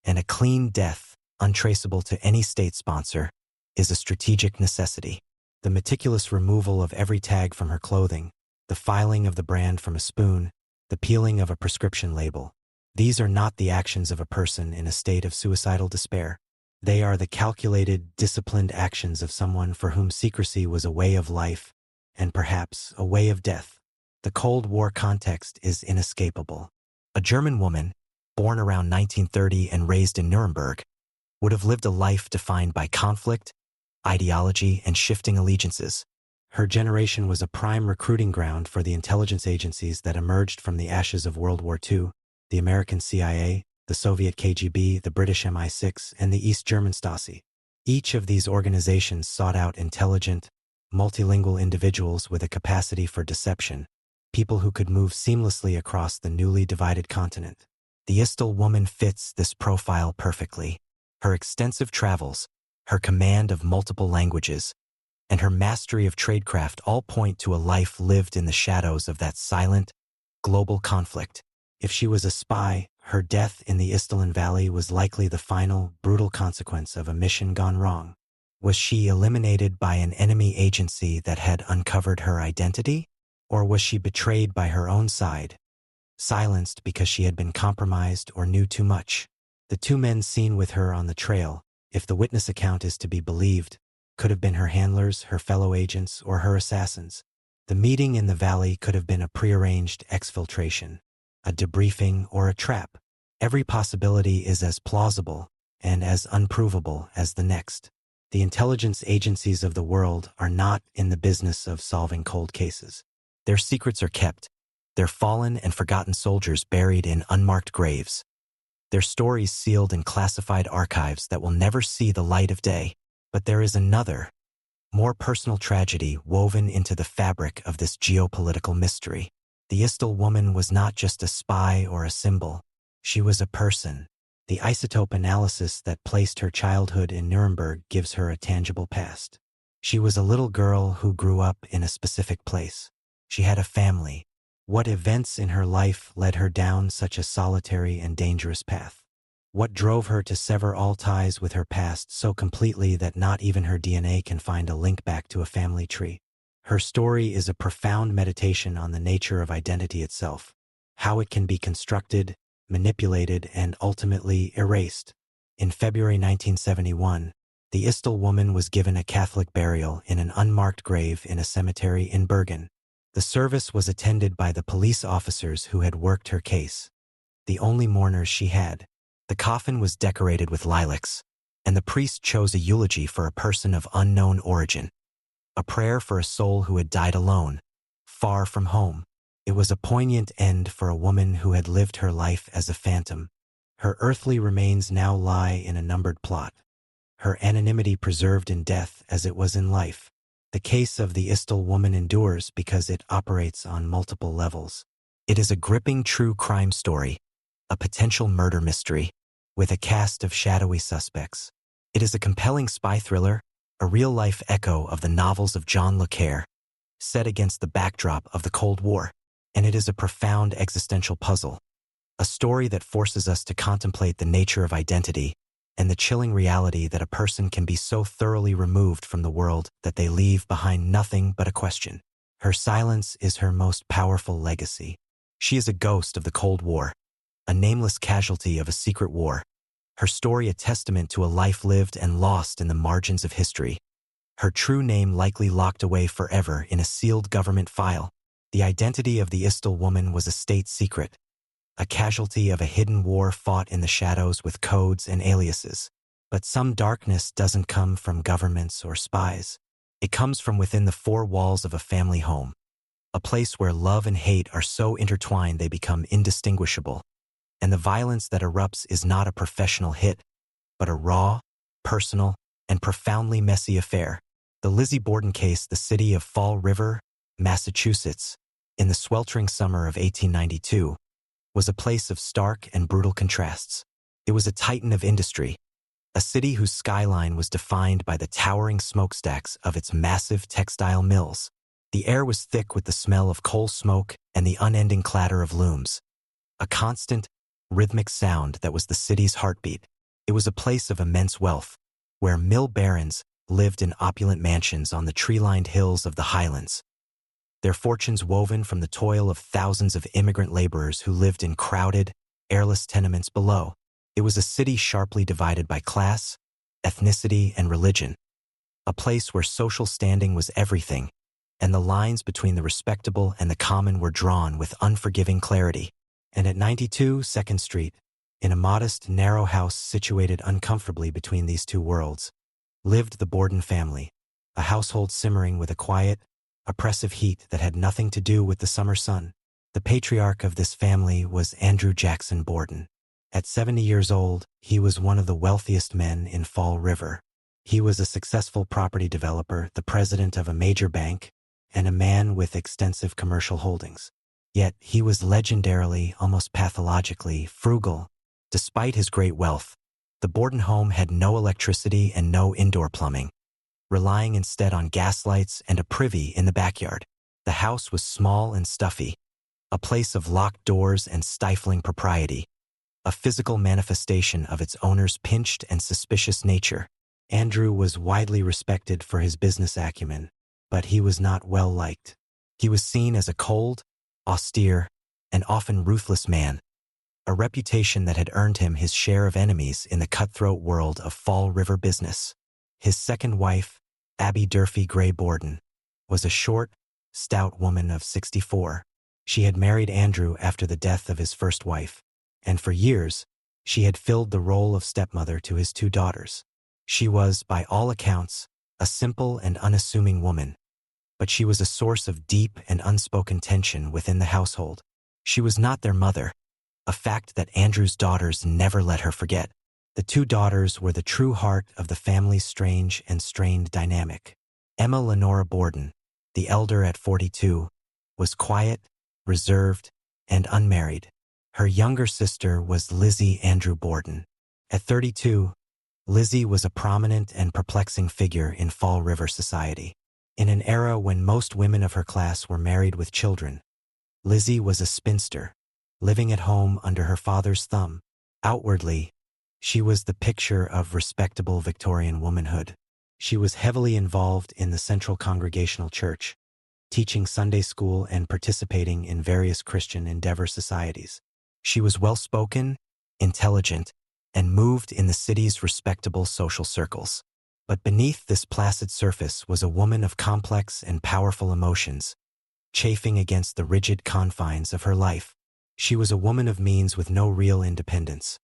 and a clean death, untraceable to any state sponsor, is a strategic necessity. The meticulous removal of every tag from her clothing, the filing of the brand from a spoon, the peeling of a prescription label. These are not the actions of a person in a state of suicidal despair. They are the calculated, disciplined actions of someone for whom secrecy was a way of life, and perhaps a way of death. The Cold War context is inescapable. A German woman, born around 1930 and raised in Nuremberg, would have lived a life defined by conflict, ideology, and shifting allegiances. Her generation was a prime recruiting ground for the intelligence agencies that emerged from the ashes of World War II, the American CIA, the Soviet KGB, the British MI6, and the East German Stasi. Each of these organizations sought out intelligent, multilingual individuals with a capacity for deception, people who could move seamlessly across the newly divided continent. The Istel woman fits this profile perfectly. Her extensive travels, her command of multiple languages, and her mastery of tradecraft all point to a life lived in the shadows of that silent, global conflict. If she was a spy, her death in the Istelin Valley was likely the final, brutal consequence of a mission gone wrong. Was she eliminated by an enemy agency that had uncovered her identity? Or was she betrayed by her own side, silenced because she had been compromised or knew too much? The two men seen with her on the trail, if the witness account is to be believed, could have been her handlers, her fellow agents, or her assassins. The meeting in the valley could have been a prearranged exfiltration, a debriefing, or a trap. Every possibility is as plausible and as unprovable as the next. The intelligence agencies of the world are not in the business of solving cold cases. Their secrets are kept, their fallen and forgotten soldiers buried in unmarked graves, their stories sealed in classified archives that will never see the light of day. But there is another, more personal tragedy woven into the fabric of this geopolitical mystery. The Istel woman was not just a spy or a symbol. She was a person. The isotope analysis that placed her childhood in Nuremberg gives her a tangible past. She was a little girl who grew up in a specific place. She had a family. What events in her life led her down such a solitary and dangerous path? What drove her to sever all ties with her past so completely that not even her DNA can find a link back to a family tree? Her story is a profound meditation on the nature of identity itself, how it can be constructed, manipulated, and ultimately erased. In February 1971, the Istel woman was given a Catholic burial in an unmarked grave in a cemetery in Bergen. The service was attended by the police officers who had worked her case, the only mourners she had. The coffin was decorated with lilacs, and the priest chose a eulogy for a person of unknown origin, a prayer for a soul who had died alone, far from home. It was a poignant end for a woman who had lived her life as a phantom. Her earthly remains now lie in a numbered plot, her anonymity preserved in death as it was in life. The case of the Istel woman endures because it operates on multiple levels. It is a gripping true crime story, a potential murder mystery, with a cast of shadowy suspects. It is a compelling spy thriller, a real-life echo of the novels of John le Carré, set against the backdrop of the Cold War. And it is a profound existential puzzle, a story that forces us to contemplate the nature of identity and the chilling reality that a person can be so thoroughly removed from the world that they leave behind nothing but a question. Her silence is her most powerful legacy. She is a ghost of the Cold War, a nameless casualty of a secret war. Her story a testament to a life lived and lost in the margins of history. Her true name likely locked away forever in a sealed government file. The identity of the Istel woman was a state secret, a casualty of a hidden war fought in the shadows with codes and aliases. But some darkness doesn't come from governments or spies. It comes from within the four walls of a family home, a place where love and hate are so intertwined they become indistinguishable. And the violence that erupts is not a professional hit, but a raw, personal, and profoundly messy affair. The Lizzie Borden case, the city of Fall River, Massachusetts, in the sweltering summer of 1892, was a place of stark and brutal contrasts. It was a titan of industry, a city whose skyline was defined by the towering smokestacks of its massive textile mills. The air was thick with the smell of coal smoke and the unending clatter of looms, a constant, rhythmic sound that was the city's heartbeat. It was a place of immense wealth, where mill barons, lived in opulent mansions on the tree-lined hills of the highlands, their fortunes woven from the toil of thousands of immigrant laborers who lived in crowded, airless tenements below. It was a city sharply divided by class, ethnicity, and religion, a place where social standing was everything, and the lines between the respectable and the common were drawn with unforgiving clarity. And at 92 2nd Street, in a modest, narrow house situated uncomfortably between these two worlds, lived the Borden family, a household simmering with a quiet, oppressive heat that had nothing to do with the summer sun. The patriarch of this family was Andrew Jackson Borden. At 70 years old, he was one of the wealthiest men in Fall River. He was a successful property developer, the president of a major bank, and a man with extensive commercial holdings. Yet he was legendarily, almost pathologically, frugal. Despite his great wealth, the Borden home had no electricity and no indoor plumbing, relying instead on gas lights and a privy in the backyard. The house was small and stuffy, a place of locked doors and stifling propriety, a physical manifestation of its owner's pinched and suspicious nature. Andrew was widely respected for his business acumen, but he was not well liked. He was seen as a cold, austere, and often ruthless man, a reputation that had earned him his share of enemies in the cutthroat world of Fall River business. His second wife, Abby Durfee Gray Borden, was a short, stout woman of 64. She had married Andrew after the death of his first wife, and for years, she had filled the role of stepmother to his two daughters. She was, by all accounts, a simple and unassuming woman, but she was a source of deep and unspoken tension within the household. She was not their mother, a fact that Andrew's daughters never let her forget. The two daughters were the true heart of the family's strange and strained dynamic. Emma Lenora Borden, the elder at 42, was quiet, reserved, and unmarried. Her younger sister was Lizzie Andrew Borden. At 32, Lizzie was a prominent and perplexing figure in Fall River society. In an era when most women of her class were married with children, Lizzie was a spinster, living at home under her father's thumb. Outwardly, she was the picture of respectable Victorian womanhood. She was heavily involved in the Central Congregational Church, teaching Sunday school and participating in various Christian Endeavor societies. She was well-spoken, intelligent, and moved in the city's respectable social circles. But beneath this placid surface was a woman of complex and powerful emotions, chafing against the rigid confines of her life. She was a woman of means with no real independence,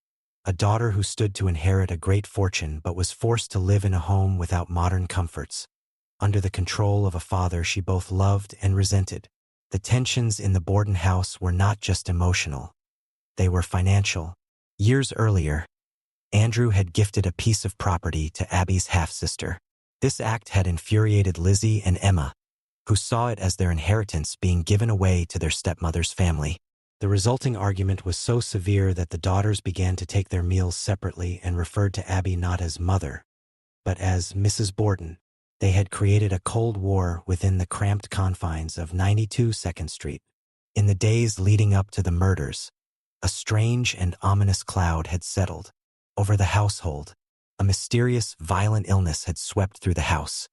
a daughter who stood to inherit a great fortune but was forced to live in a home without modern comforts, under the control of a father she both loved and resented. The tensions in the Borden house were not just emotional, they were financial. Years earlier, Andrew had gifted a piece of property to Abby's half-sister. This act had infuriated Lizzie and Emma, who saw it as their inheritance being given away to their stepmother's family. The resulting argument was so severe that the daughters began to take their meals separately and referred to Abby not as mother, but as Mrs. Borden. They had created a cold war within the cramped confines of 92 2nd Street. In the days leading up to the murders, a strange and ominous cloud had settled over the household. A mysterious, violent illness had swept through the house,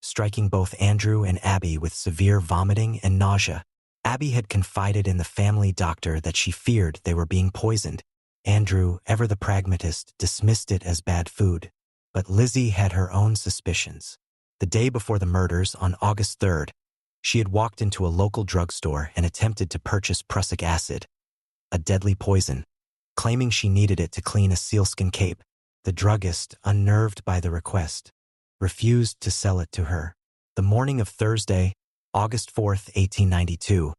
striking both Andrew and Abby with severe vomiting and nausea. Abby had confided in the family doctor that she feared they were being poisoned. Andrew, ever the pragmatist, dismissed it as bad food. But Lizzie had her own suspicions. The day before the murders, on August 3rd, she had walked into a local drugstore and attempted to purchase prussic acid, a deadly poison, claiming she needed it to clean a sealskin cape. The druggist, unnerved by the request, refused to sell it to her. The morning of Thursday, August 4th, 1892,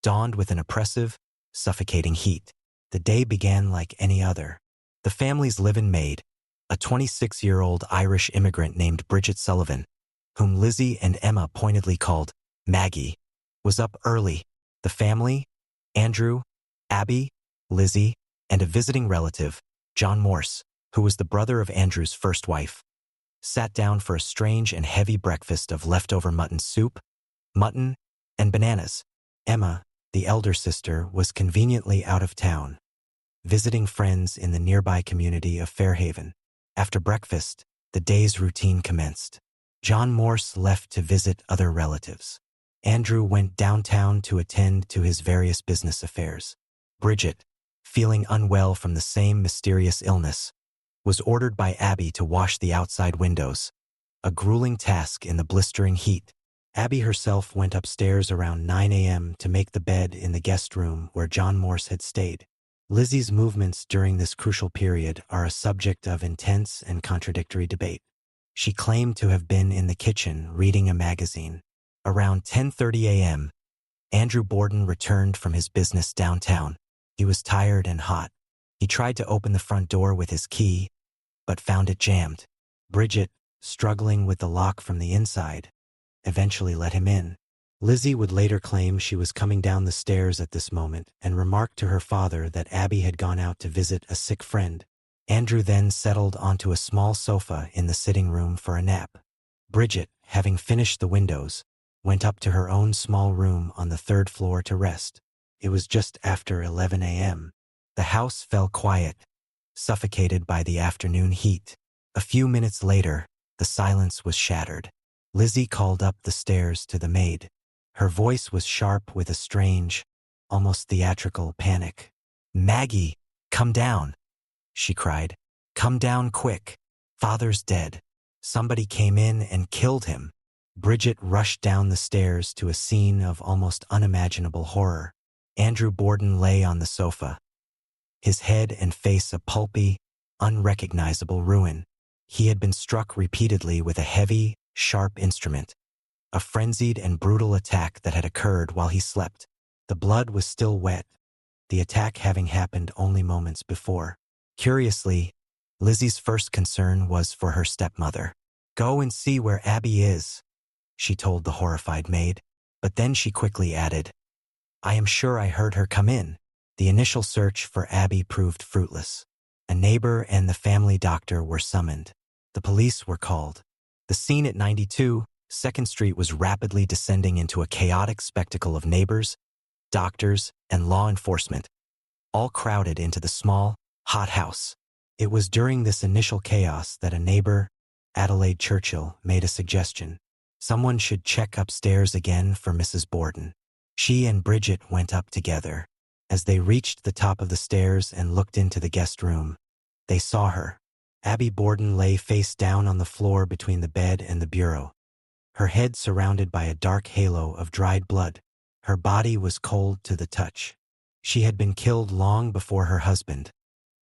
dawned with an oppressive, suffocating heat. The day began like any other. The family's live-in maid, a 26-year-old Irish immigrant named Bridget Sullivan, whom Lizzie and Emma pointedly called Maggie, was up early. The family, Andrew, Abby, Lizzie, and a visiting relative, John Morse, who was the brother of Andrew's first wife, sat down for a strange and heavy breakfast of leftover mutton soup, mutton, and bananas. Emma, the elder sister, was conveniently out of town, visiting friends in the nearby community of Fairhaven. After breakfast, the day's routine commenced. John Morse left to visit other relatives. Andrew went downtown to attend to his various business affairs. Bridget, feeling unwell from the same mysterious illness, was ordered by Abby to wash the outside windows, a grueling task in the blistering heat. Abby herself went upstairs around 9 a.m. to make the bed in the guest room where John Morse had stayed. Lizzie's movements during this crucial period are a subject of intense and contradictory debate. She claimed to have been in the kitchen reading a magazine. Around 10:30 a.m., Andrew Borden returned from his business downtown. He was tired and hot. He tried to open the front door with his key, but found it jammed. Bridget, struggling with the lock from the inside, eventually let him in. Lizzie would later claim she was coming down the stairs at this moment and remarked to her father that Abby had gone out to visit a sick friend. Andrew then settled onto a small sofa in the sitting room for a nap. Bridget, having finished the windows, went up to her own small room on the third floor to rest. It was just after 11 a.m. The house fell quiet, suffocated by the afternoon heat. A few minutes later, the silence was shattered. Lizzie called up the stairs to the maid. Her voice was sharp with a strange, almost theatrical panic. "Maggie, come down," she cried. "Come down quick. Father's dead. Somebody came in and killed him." Bridget rushed down the stairs to a scene of almost unimaginable horror. Andrew Borden lay on the sofa, his head and face a pulpy, unrecognizable ruin. He had been struck repeatedly with a heavy, sharp instrument, a frenzied and brutal attack that had occurred while he slept. The blood was still wet, the attack having happened only moments before. Curiously, Lizzie's first concern was for her stepmother. "Go and see where Abby is," she told the horrified maid, but then she quickly added, "I am sure I heard her come in." The initial search for Abby proved fruitless. A neighbor and the family doctor were summoned. The police were called. The scene at 92 2nd Street was rapidly descending into a chaotic spectacle of neighbors, doctors, and law enforcement, all crowded into the small, hot house. It was during this initial chaos that a neighbor, Adelaide Churchill, made a suggestion. Someone should check upstairs again for Mrs. Borden. She and Bridget went up together. As they reached the top of the stairs and looked into the guest room, they saw her. Abby Borden lay face down on the floor between the bed and the bureau, her head surrounded by a dark halo of dried blood. Her body was cold to the touch. She had been killed long before her husband,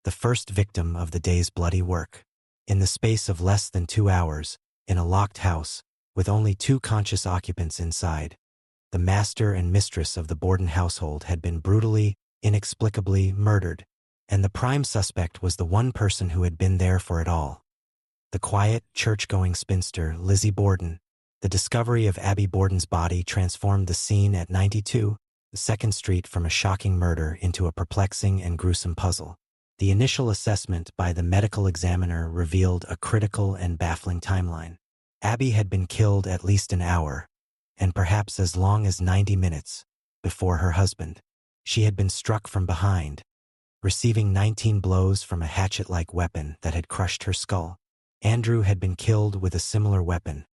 the first victim of the day's bloody work. In the space of less than 2 hours, in a locked house, with only 2 conscious occupants inside, the master and mistress of the Borden household had been brutally, inexplicably murdered, and the prime suspect was the one person who had been there for it all. The quiet, church-going spinster, Lizzie Borden. The discovery of Abby Borden's body transformed the scene at 92 2nd Street from a shocking murder into a perplexing and gruesome puzzle. The initial assessment by the medical examiner revealed a critical and baffling timeline. Abby had been killed at least an hour, and perhaps as long as 90 minutes, before her husband. She had been struck from behind, receiving 19 blows from a hatchet-like weapon that had crushed her skull. Andrew had been killed with a similar weapon,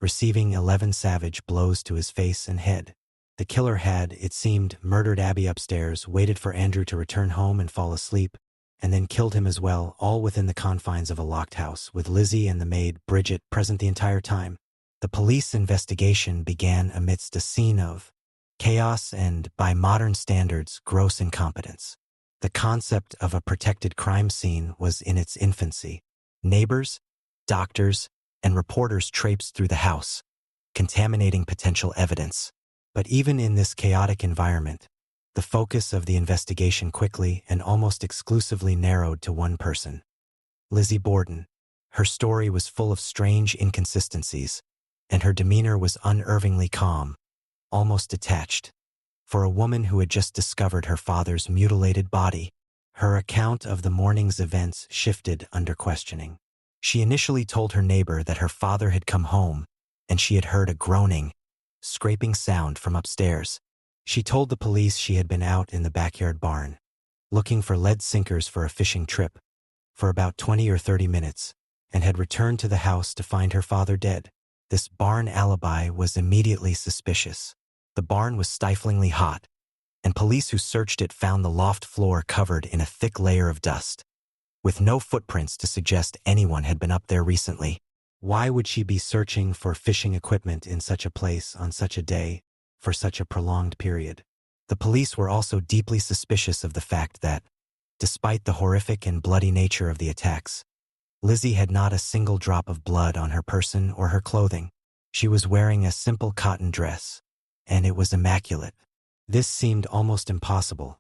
receiving 11 savage blows to his face and head. The killer had, it seemed, murdered Abby upstairs, waited for Andrew to return home and fall asleep, and then killed him as well, all within the confines of a locked house, with Lizzie and the maid, Bridget, present the entire time. The police investigation began amidst a scene of chaos and, by modern standards, gross incompetence. The concept of a protected crime scene was in its infancy. Neighbors, doctors, and reporters traipsed through the house, contaminating potential evidence. But even in this chaotic environment, the focus of the investigation quickly and almost exclusively narrowed to one person, Lizzie Borden. Her story was full of strange inconsistencies, and her demeanor was unervingly calm, almost detached. For a woman who had just discovered her father's mutilated body, her account of the morning's events shifted under questioning. She initially told her neighbor that her father had come home, and she had heard a groaning, scraping sound from upstairs. She told the police she had been out in the backyard barn, looking for lead sinkers for a fishing trip, for about 20 or 30 minutes, and had returned to the house to find her father dead. This barn alibi was immediately suspicious. The barn was stiflingly hot, and police who searched it found the loft floor covered in a thick layer of dust, with no footprints to suggest anyone had been up there recently. Why would she be searching for fishing equipment in such a place on such a day for such a prolonged period? The police were also deeply suspicious of the fact that, despite the horrific and bloody nature of the attacks, Lizzie had not a single drop of blood on her person or her clothing. She was wearing a simple cotton dress, and it was immaculate. This seemed almost impossible,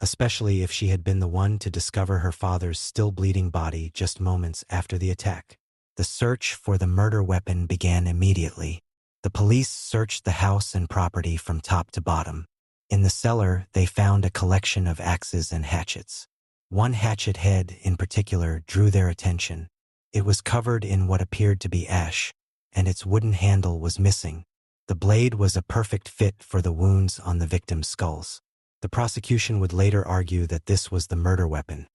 especially if she had been the one to discover her father's still bleeding body just moments after the attack. The search for the murder weapon began immediately. The police searched the house and property from top to bottom. In the cellar, they found a collection of axes and hatchets. One hatchet head, in particular, drew their attention. It was covered in what appeared to be ash, and its wooden handle was missing. The blade was a perfect fit for the wounds on the victim's skulls. The prosecution would later argue that this was the murder weapon,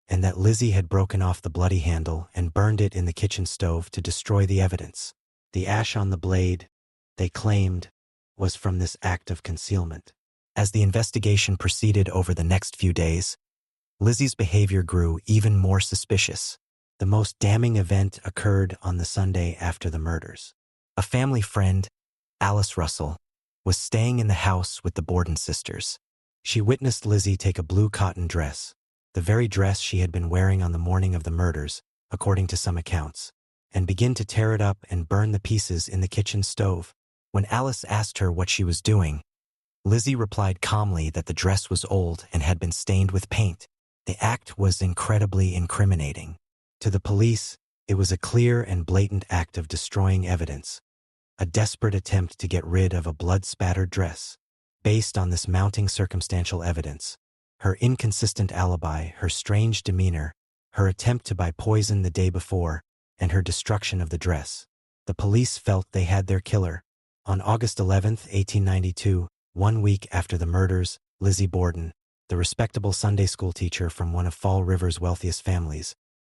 and that Lizzie had broken off the bloody handle and burned it in the kitchen stove to destroy the evidence. The ash on the blade, they claimed, was from this act of concealment. As the investigation proceeded over the next few days, Lizzie's behavior grew even more suspicious. The most damning event occurred on the Sunday after the murders. A family friend, Alice Russell, was staying in the house with the Borden sisters. She witnessed Lizzie take a blue cotton dress, the very dress she had been wearing on the morning of the murders, according to some accounts, and begin to tear it up and burn the pieces in the kitchen stove. When Alice asked her what she was doing, Lizzie replied calmly that the dress was old and had been stained with paint. The act was incredibly incriminating. To the police, it was a clear and blatant act of destroying evidence, a desperate attempt to get rid of a blood-spattered dress. Based on this mounting circumstantial evidence, her inconsistent alibi, her strange demeanor, her attempt to buy poison the day before, and her destruction of the dress, the police felt they had their killer. On August 11, 1892, 1 week after the murders, Lizzie Borden, the respectable Sunday school teacher from one of Fall River's wealthiest families,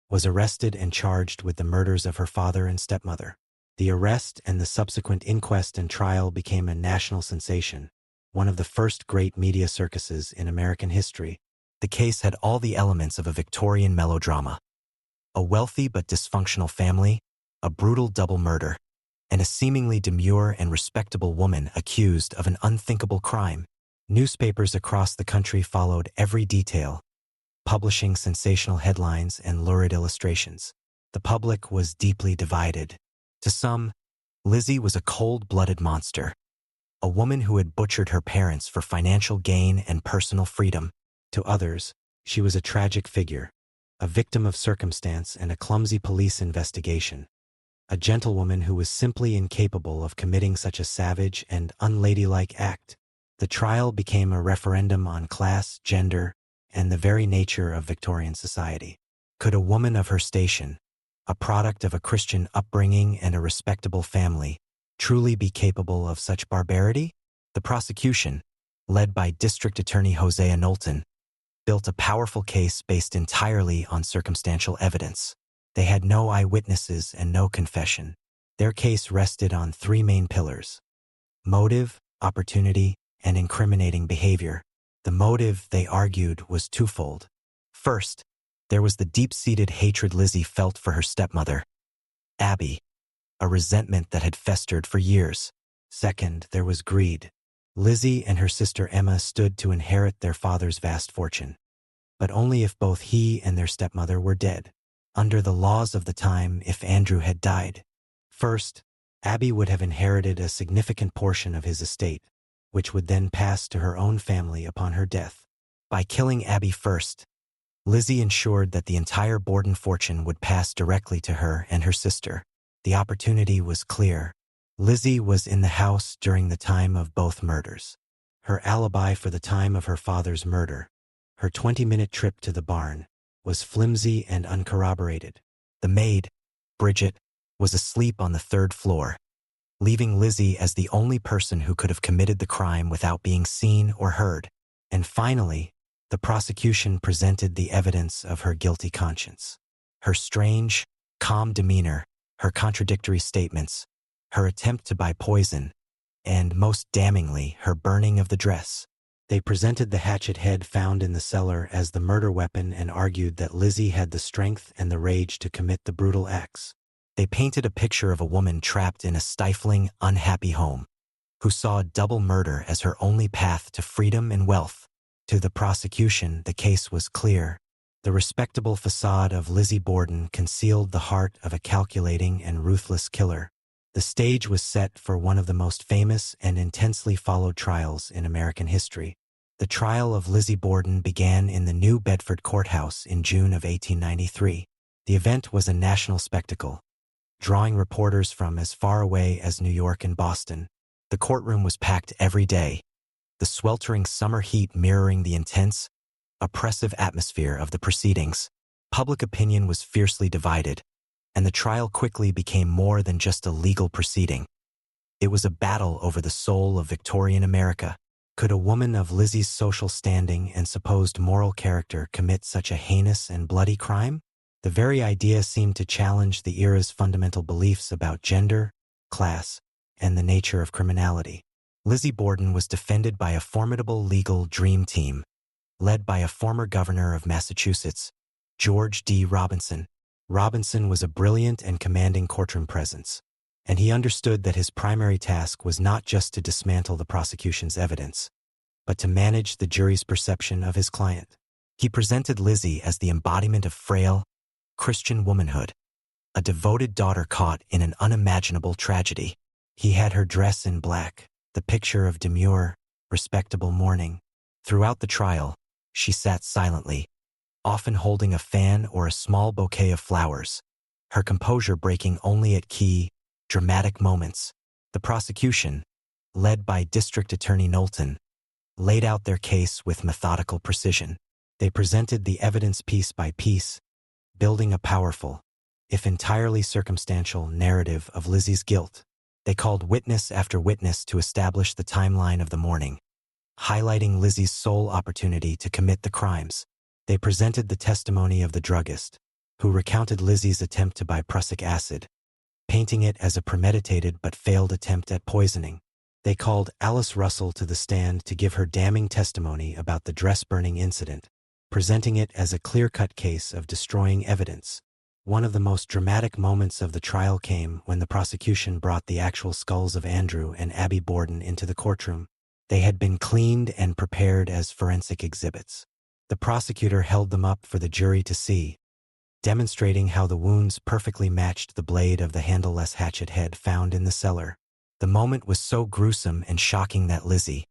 was arrested and charged with the murders of her father and stepmother. The arrest and the subsequent inquest and trial became a national sensation, one of the first great media circuses in American history. The case had all the elements of a Victorian melodrama: a wealthy but dysfunctional family, a brutal double murder, and a seemingly demure and respectable woman accused of an unthinkable crime. Newspapers across the country followed every detail, publishing sensational headlines and lurid illustrations. The public was deeply divided. To some, Lizzie was a cold-blooded monster, a woman who had butchered her parents for financial gain and personal freedom. To others, she was a tragic figure, a victim of circumstance and a clumsy police investigation, a gentlewoman who was simply incapable of committing such a savage and unladylike act. The trial became a referendum on class, gender, and the very nature of Victorian society. Could a woman of her station, a product of a Christian upbringing and a respectable family, truly be capable of such barbarity? The prosecution, led by District Attorney Hosea Knowlton, built a powerful case based entirely on circumstantial evidence. They had no eyewitnesses and no confession. Their case rested on three main pillars: motive, opportunity, and incriminating behavior. The motive, they argued, was twofold. First, there was the deep-seated hatred Lizzie felt for her stepmother, Abby, a resentment that had festered for years. Second, there was greed. Lizzie and her sister Emma stood to inherit their father's vast fortune, but only if both he and their stepmother were dead. Under the laws of the time, if Andrew had died first, Abby would have inherited a significant portion of his estate, which would then pass to her own family upon her death. By killing Abby first, Lizzie ensured that the entire Borden fortune would pass directly to her and her sister. The opportunity was clear. Lizzie was in the house during the time of both murders. Her alibi for the time of her father's murder, her 20-minute trip to the barn, was flimsy and uncorroborated. The maid, Bridget, was asleep on the third floor, leaving Lizzie as the only person who could have committed the crime without being seen or heard. And finally, the prosecution presented the evidence of her guilty conscience. Her strange, calm demeanor, her contradictory statements, her attempt to buy poison, and, most damningly, her burning of the dress. They presented the hatchet head found in the cellar as the murder weapon and argued that Lizzie had the strength and the rage to commit the brutal acts. They painted a picture of a woman trapped in a stifling, unhappy home, who saw double murder as her only path to freedom and wealth. To the prosecution, the case was clear. The respectable facade of Lizzie Borden concealed the heart of a calculating and ruthless killer. The stage was set for one of the most famous and intensely followed trials in American history. The trial of Lizzie Borden began in the New Bedford courthouse in June of 1893. The event was a national spectacle, drawing reporters from as far away as New York and Boston. The courtroom was packed every day, the sweltering summer heat mirroring the intense, oppressive atmosphere of the proceedings. Public opinion was fiercely divided, and the trial quickly became more than just a legal proceeding. It was a battle over the soul of Victorian America. Could a woman of Lizzie's social standing and supposed moral character commit such a heinous and bloody crime? The very idea seemed to challenge the era's fundamental beliefs about gender, class, and the nature of criminality. Lizzie Borden was defended by a formidable legal dream team, led by a former governor of Massachusetts, George D. Robinson. Robinson was a brilliant and commanding courtroom presence, and he understood that his primary task was not just to dismantle the prosecution's evidence, but to manage the jury's perception of his client. He presented Lizzie as the embodiment of frail, Christian womanhood, a devoted daughter caught in an unimaginable tragedy. He had her dress in black, the picture of demure, respectable mourning. Throughout the trial, she sat silently, often holding a fan or a small bouquet of flowers, her composure breaking only at key, dramatic moments. The prosecution, led by District Attorney Knowlton, laid out their case with methodical precision. They presented the evidence piece by piece, building a powerful, if entirely circumstantial, narrative of Lizzie's guilt. They called witness after witness to establish the timeline of the morning, highlighting Lizzie's sole opportunity to commit the crimes. They presented the testimony of the druggist, who recounted Lizzie's attempt to buy prussic acid, painting it as a premeditated but failed attempt at poisoning. They called Alice Russell to the stand to give her damning testimony about the dress-burning incident, presenting it as a clear-cut case of destroying evidence. One of the most dramatic moments of the trial came when the prosecution brought the actual skulls of Andrew and Abby Borden into the courtroom. They had been cleaned and prepared as forensic exhibits. The prosecutor held them up for the jury to see, demonstrating how the wounds perfectly matched the blade of the handleless hatchet head found in the cellar. The moment was so gruesome and shocking that Lizzie,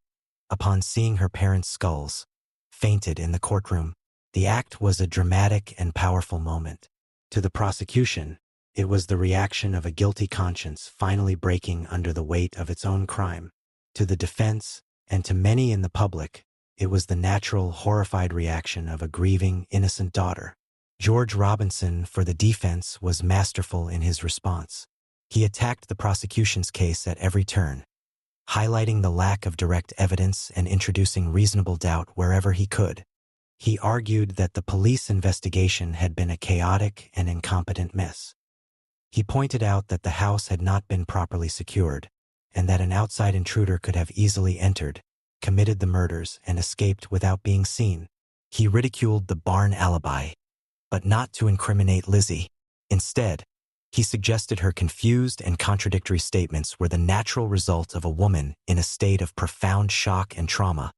upon seeing her parents' skulls, fainted in the courtroom. The act was a dramatic and powerful moment. To the prosecution, it was the reaction of a guilty conscience finally breaking under the weight of its own crime. To the defense, and to many in the public, it was the natural, horrified reaction of a grieving, innocent daughter. George Robinson, for the defense, was masterful in his response. He attacked the prosecution's case at every turn, highlighting the lack of direct evidence and introducing reasonable doubt wherever he could. He argued that the police investigation had been a chaotic and incompetent mess. He pointed out that the house had not been properly secured, and that an outside intruder could have easily entered, committed the murders, and escaped without being seen. He ridiculed the barn alibi, but not to incriminate Lizzie. Instead, he suggested her confused and contradictory statements were the natural result of a woman in a state of profound shock and trauma,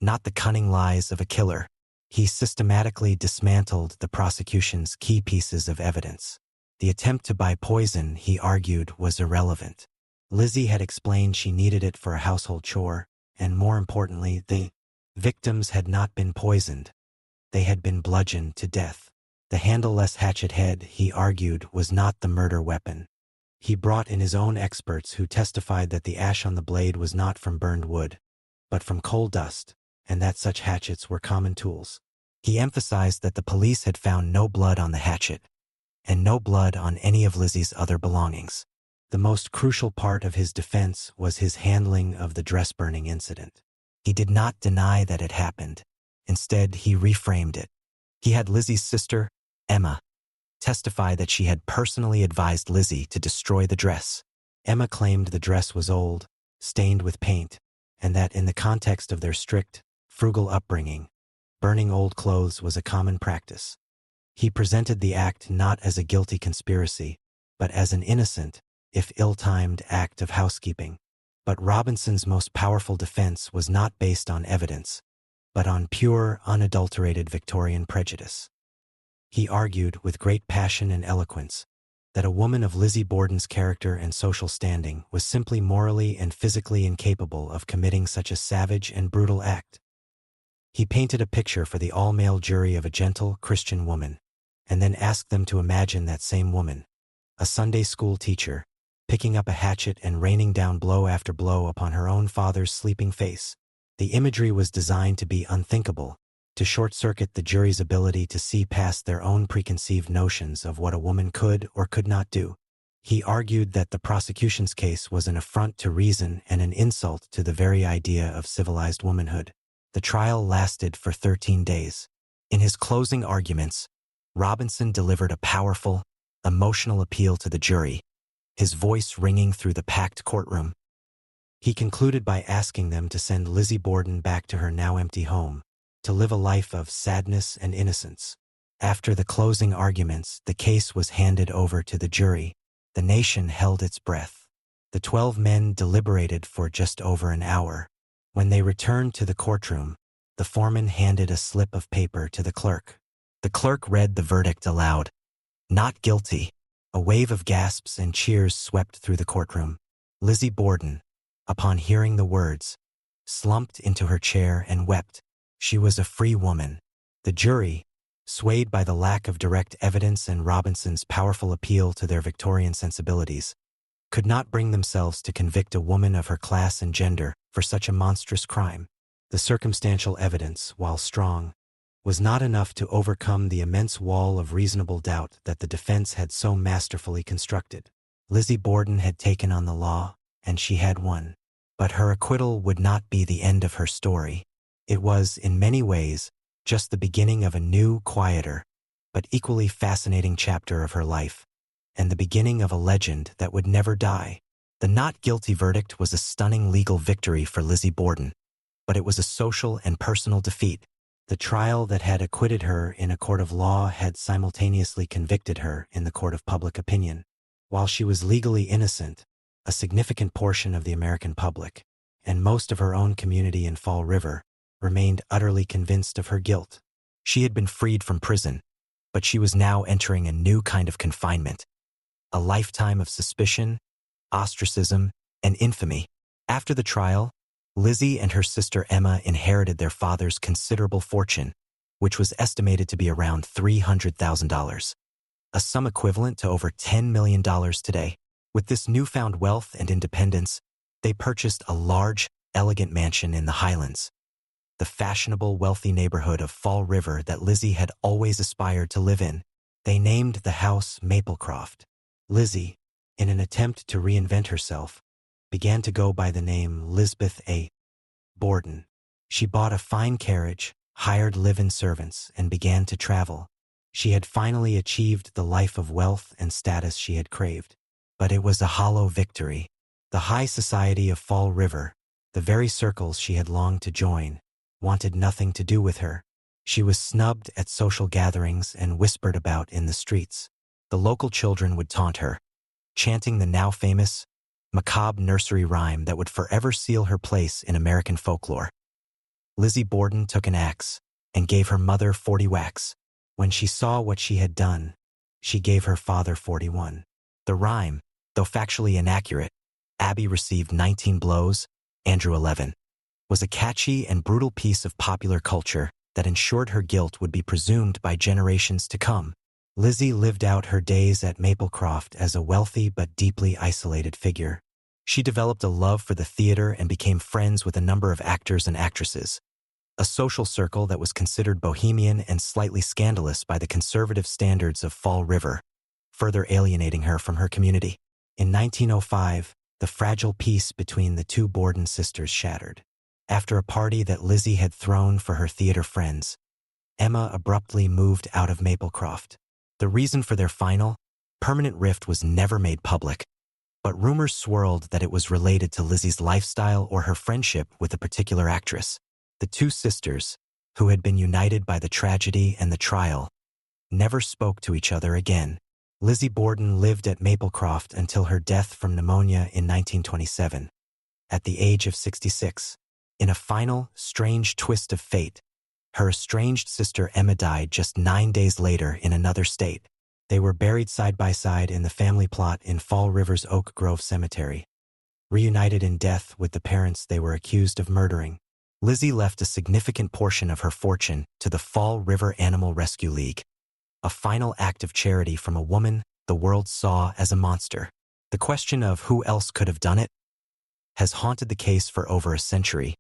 not the cunning lies of a killer. He systematically dismantled the prosecution's key pieces of evidence. The attempt to buy poison, he argued, was irrelevant. Lizzie had explained she needed it for a household chore, and more importantly, the victims had not been poisoned. They had been bludgeoned to death. The handleless hatchet head, he argued, was not the murder weapon. He brought in his own experts who testified that the ash on the blade was not from burned wood, but from coal dust, and that such hatchets were common tools. He emphasized that the police had found no blood on the hatchet, and no blood on any of Lizzie's other belongings. The most crucial part of his defense was his handling of the dress-burning incident. He did not deny that it happened. Instead, he reframed it. He had Lizzie's sister, Emma, testify that she had personally advised Lizzie to destroy the dress. Emma claimed the dress was old, stained with paint, and that in the context of their strict, frugal upbringing, burning old clothes was a common practice. He presented the act not as a guilty conspiracy, but as an innocent, if ill-timed act of housekeeping. But Robinson's most powerful defense was not based on evidence, but on pure, unadulterated Victorian prejudice. He argued with great passion and eloquence that a woman of Lizzie Borden's character and social standing was simply morally and physically incapable of committing such a savage and brutal act. He painted a picture for the all-male jury of a gentle, Christian woman, and then asked them to imagine that same woman, a Sunday school teacher, picking up a hatchet and raining down blow after blow upon her own father's sleeping face. The imagery was designed to be unthinkable, to short-circuit the jury's ability to see past their own preconceived notions of what a woman could or could not do. He argued that the prosecution's case was an affront to reason and an insult to the very idea of civilized womanhood. The trial lasted for 13 days. In his closing arguments, Robinson delivered a powerful, emotional appeal to the jury, his voice ringing through the packed courtroom. He concluded by asking them to send Lizzie Borden back to her now empty home, to live a life of sadness and innocence. After the closing arguments, the case was handed over to the jury. The nation held its breath. The 12 men deliberated for just over an hour. When they returned to the courtroom, the foreman handed a slip of paper to the clerk. The clerk read the verdict aloud. Not guilty. A wave of gasps and cheers swept through the courtroom. Lizzie Borden, upon hearing the words, slumped into her chair and wept. She was a free woman. The jury, swayed by the lack of direct evidence and Robinson's powerful appeal to their Victorian sensibilities, could not bring themselves to convict a woman of her class and gender for such a monstrous crime. The circumstantial evidence, while strong, was not enough to overcome the immense wall of reasonable doubt that the defense had so masterfully constructed. Lizzie Borden had taken on the law, and she had won. But her acquittal would not be the end of her story. It was, in many ways, just the beginning of a new, quieter, but equally fascinating chapter of her life, and the beginning of a legend that would never die. The not guilty verdict was a stunning legal victory for Lizzie Borden, but it was a social and personal defeat. The trial that had acquitted her in a court of law had simultaneously convicted her in the court of public opinion. While she was legally innocent, a significant portion of the American public, and most of her own community in Fall River, remained utterly convinced of her guilt. She had been freed from prison, but she was now entering a new kind of confinement, a lifetime of suspicion, ostracism, and infamy. After the trial, Lizzie and her sister Emma inherited their father's considerable fortune, which was estimated to be around $300,000, a sum equivalent to over $10 million today. With this newfound wealth and independence, they purchased a large, elegant mansion in the Highlands, the fashionable, wealthy neighborhood of Fall River that Lizzie had always aspired to live in. They named the house Maplecroft. Lizzie, in an attempt to reinvent herself, began to go by the name Lisbeth A. Borden. She bought a fine carriage, hired live-in servants, and began to travel. She had finally achieved the life of wealth and status she had craved. But it was a hollow victory. The high society of Fall River, the very circles she had longed to join, wanted nothing to do with her. She was snubbed at social gatherings and whispered about in the streets. The local children would taunt her, chanting the now famous, macabre nursery rhyme that would forever seal her place in American folklore. Lizzie Borden took an axe and gave her mother 40 whacks. When she saw what she had done, she gave her father 41. The rhyme, though factually inaccurate, Abby received 19 blows, Andrew 11, was a catchy and brutal piece of popular culture that ensured her guilt would be presumed by generations to come. Lizzie lived out her days at Maplecroft as a wealthy but deeply isolated figure. She developed a love for the theater and became friends with a number of actors and actresses, a social circle that was considered bohemian and slightly scandalous by the conservative standards of Fall River, further alienating her from her community. In 1905, the fragile peace between the two Borden sisters shattered. After a party that Lizzie had thrown for her theater friends, Emma abruptly moved out of Maplecroft. The reason for their final, permanent rift was never made public, but rumors swirled that it was related to Lizzie's lifestyle or her friendship with a particular actress. The two sisters, who had been united by the tragedy and the trial, never spoke to each other again. Lizzie Borden lived at Maplecroft until her death from pneumonia in 1927, at the age of 66. In a final, strange twist of fate, her estranged sister Emma died just 9 days later in another state. They were buried side by side in the family plot in Fall River's Oak Grove Cemetery, reunited in death with the parents they were accused of murdering. Lizzie left a significant portion of her fortune to the Fall River Animal Rescue League, a final act of charity from a woman the world saw as a monster. The question of who else could have done it has haunted the case for over a century,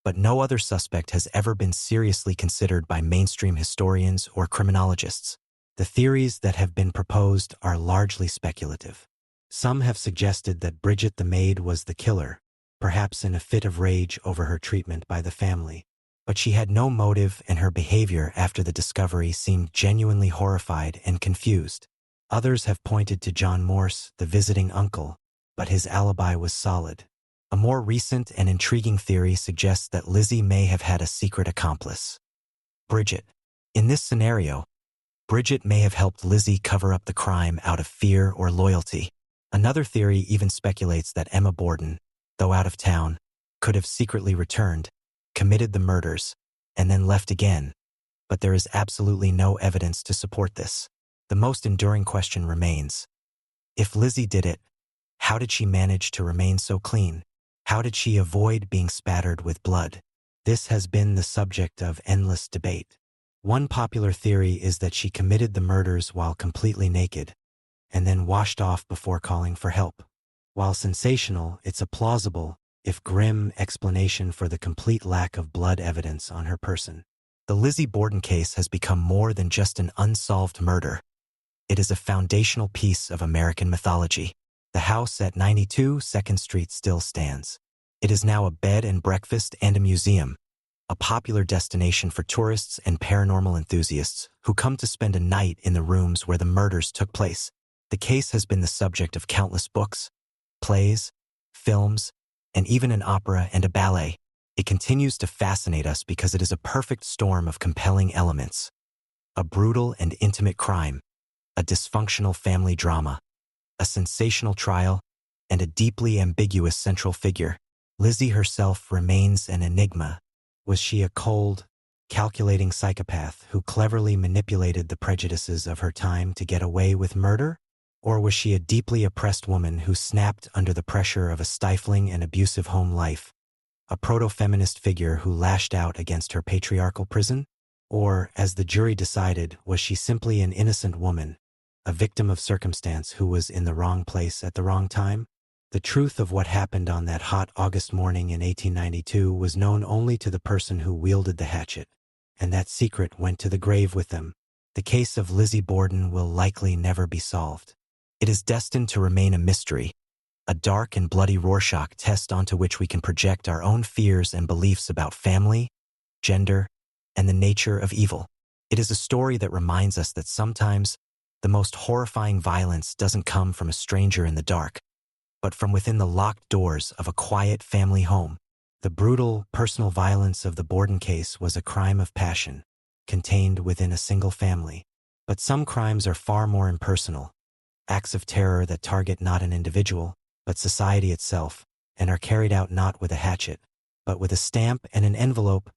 but no other suspect has ever been seriously considered by mainstream historians or criminologists. The theories that have been proposed are largely speculative. Some have suggested that Bridget the maid was the killer, perhaps in a fit of rage over her treatment by the family. But she had no motive, and her behavior after the discovery seemed genuinely horrified and confused. Others have pointed to John Morse, the visiting uncle, but his alibi was solid. A more recent and intriguing theory suggests that Lizzie may have had a secret accomplice: Bridget. In this scenario, Bridget may have helped Lizzie cover up the crime out of fear or loyalty. Another theory even speculates that Emma Borden, though out of town, could have secretly returned, committed the murders, and then left again, but there is absolutely no evidence to support this. The most enduring question remains: if Lizzie did it, how did she manage to remain so clean? How did she avoid being spattered with blood? This has been the subject of endless debate. One popular theory is that she committed the murders while completely naked, and then washed off before calling for help. While sensational, it's a plausible, if grim, explanation for the complete lack of blood evidence on her person. The Lizzie Borden case has become more than just an unsolved murder. It is a foundational piece of American mythology. The house at 92 2nd Street still stands. It is now a bed and breakfast and a museum, a popular destination for tourists and paranormal enthusiasts who come to spend a night in the rooms where the murders took place. The case has been the subject of countless books, plays, films, and even an opera and a ballet. It continues to fascinate us because it is a perfect storm of compelling elements: a brutal and intimate crime, a dysfunctional family drama, a sensational trial, and a deeply ambiguous central figure. Lizzie herself remains an enigma. Was she a cold, calculating psychopath who cleverly manipulated the prejudices of her time to get away with murder? Or was she a deeply oppressed woman who snapped under the pressure of a stifling and abusive home life, a proto-feminist figure who lashed out against her patriarchal prison? Or, as the jury decided, was she simply an innocent woman, a victim of circumstance who was in the wrong place at the wrong time? The truth of what happened on that hot August morning in 1892 was known only to the person who wielded the hatchet, and that secret went to the grave with them. The case of Lizzie Borden will likely never be solved. It is destined to remain a mystery, a dark and bloody Rorschach test onto which we can project our own fears and beliefs about family, gender, and the nature of evil. It is a story that reminds us that sometimes the most horrifying violence doesn't come from a stranger in the dark, but from within the locked doors of a quiet family home. The brutal, personal violence of the Borden case was a crime of passion, contained within a single family. But some crimes are far more impersonal, acts of terror that target not an individual, but society itself, and are carried out not with a hatchet, but with a stamp and an envelope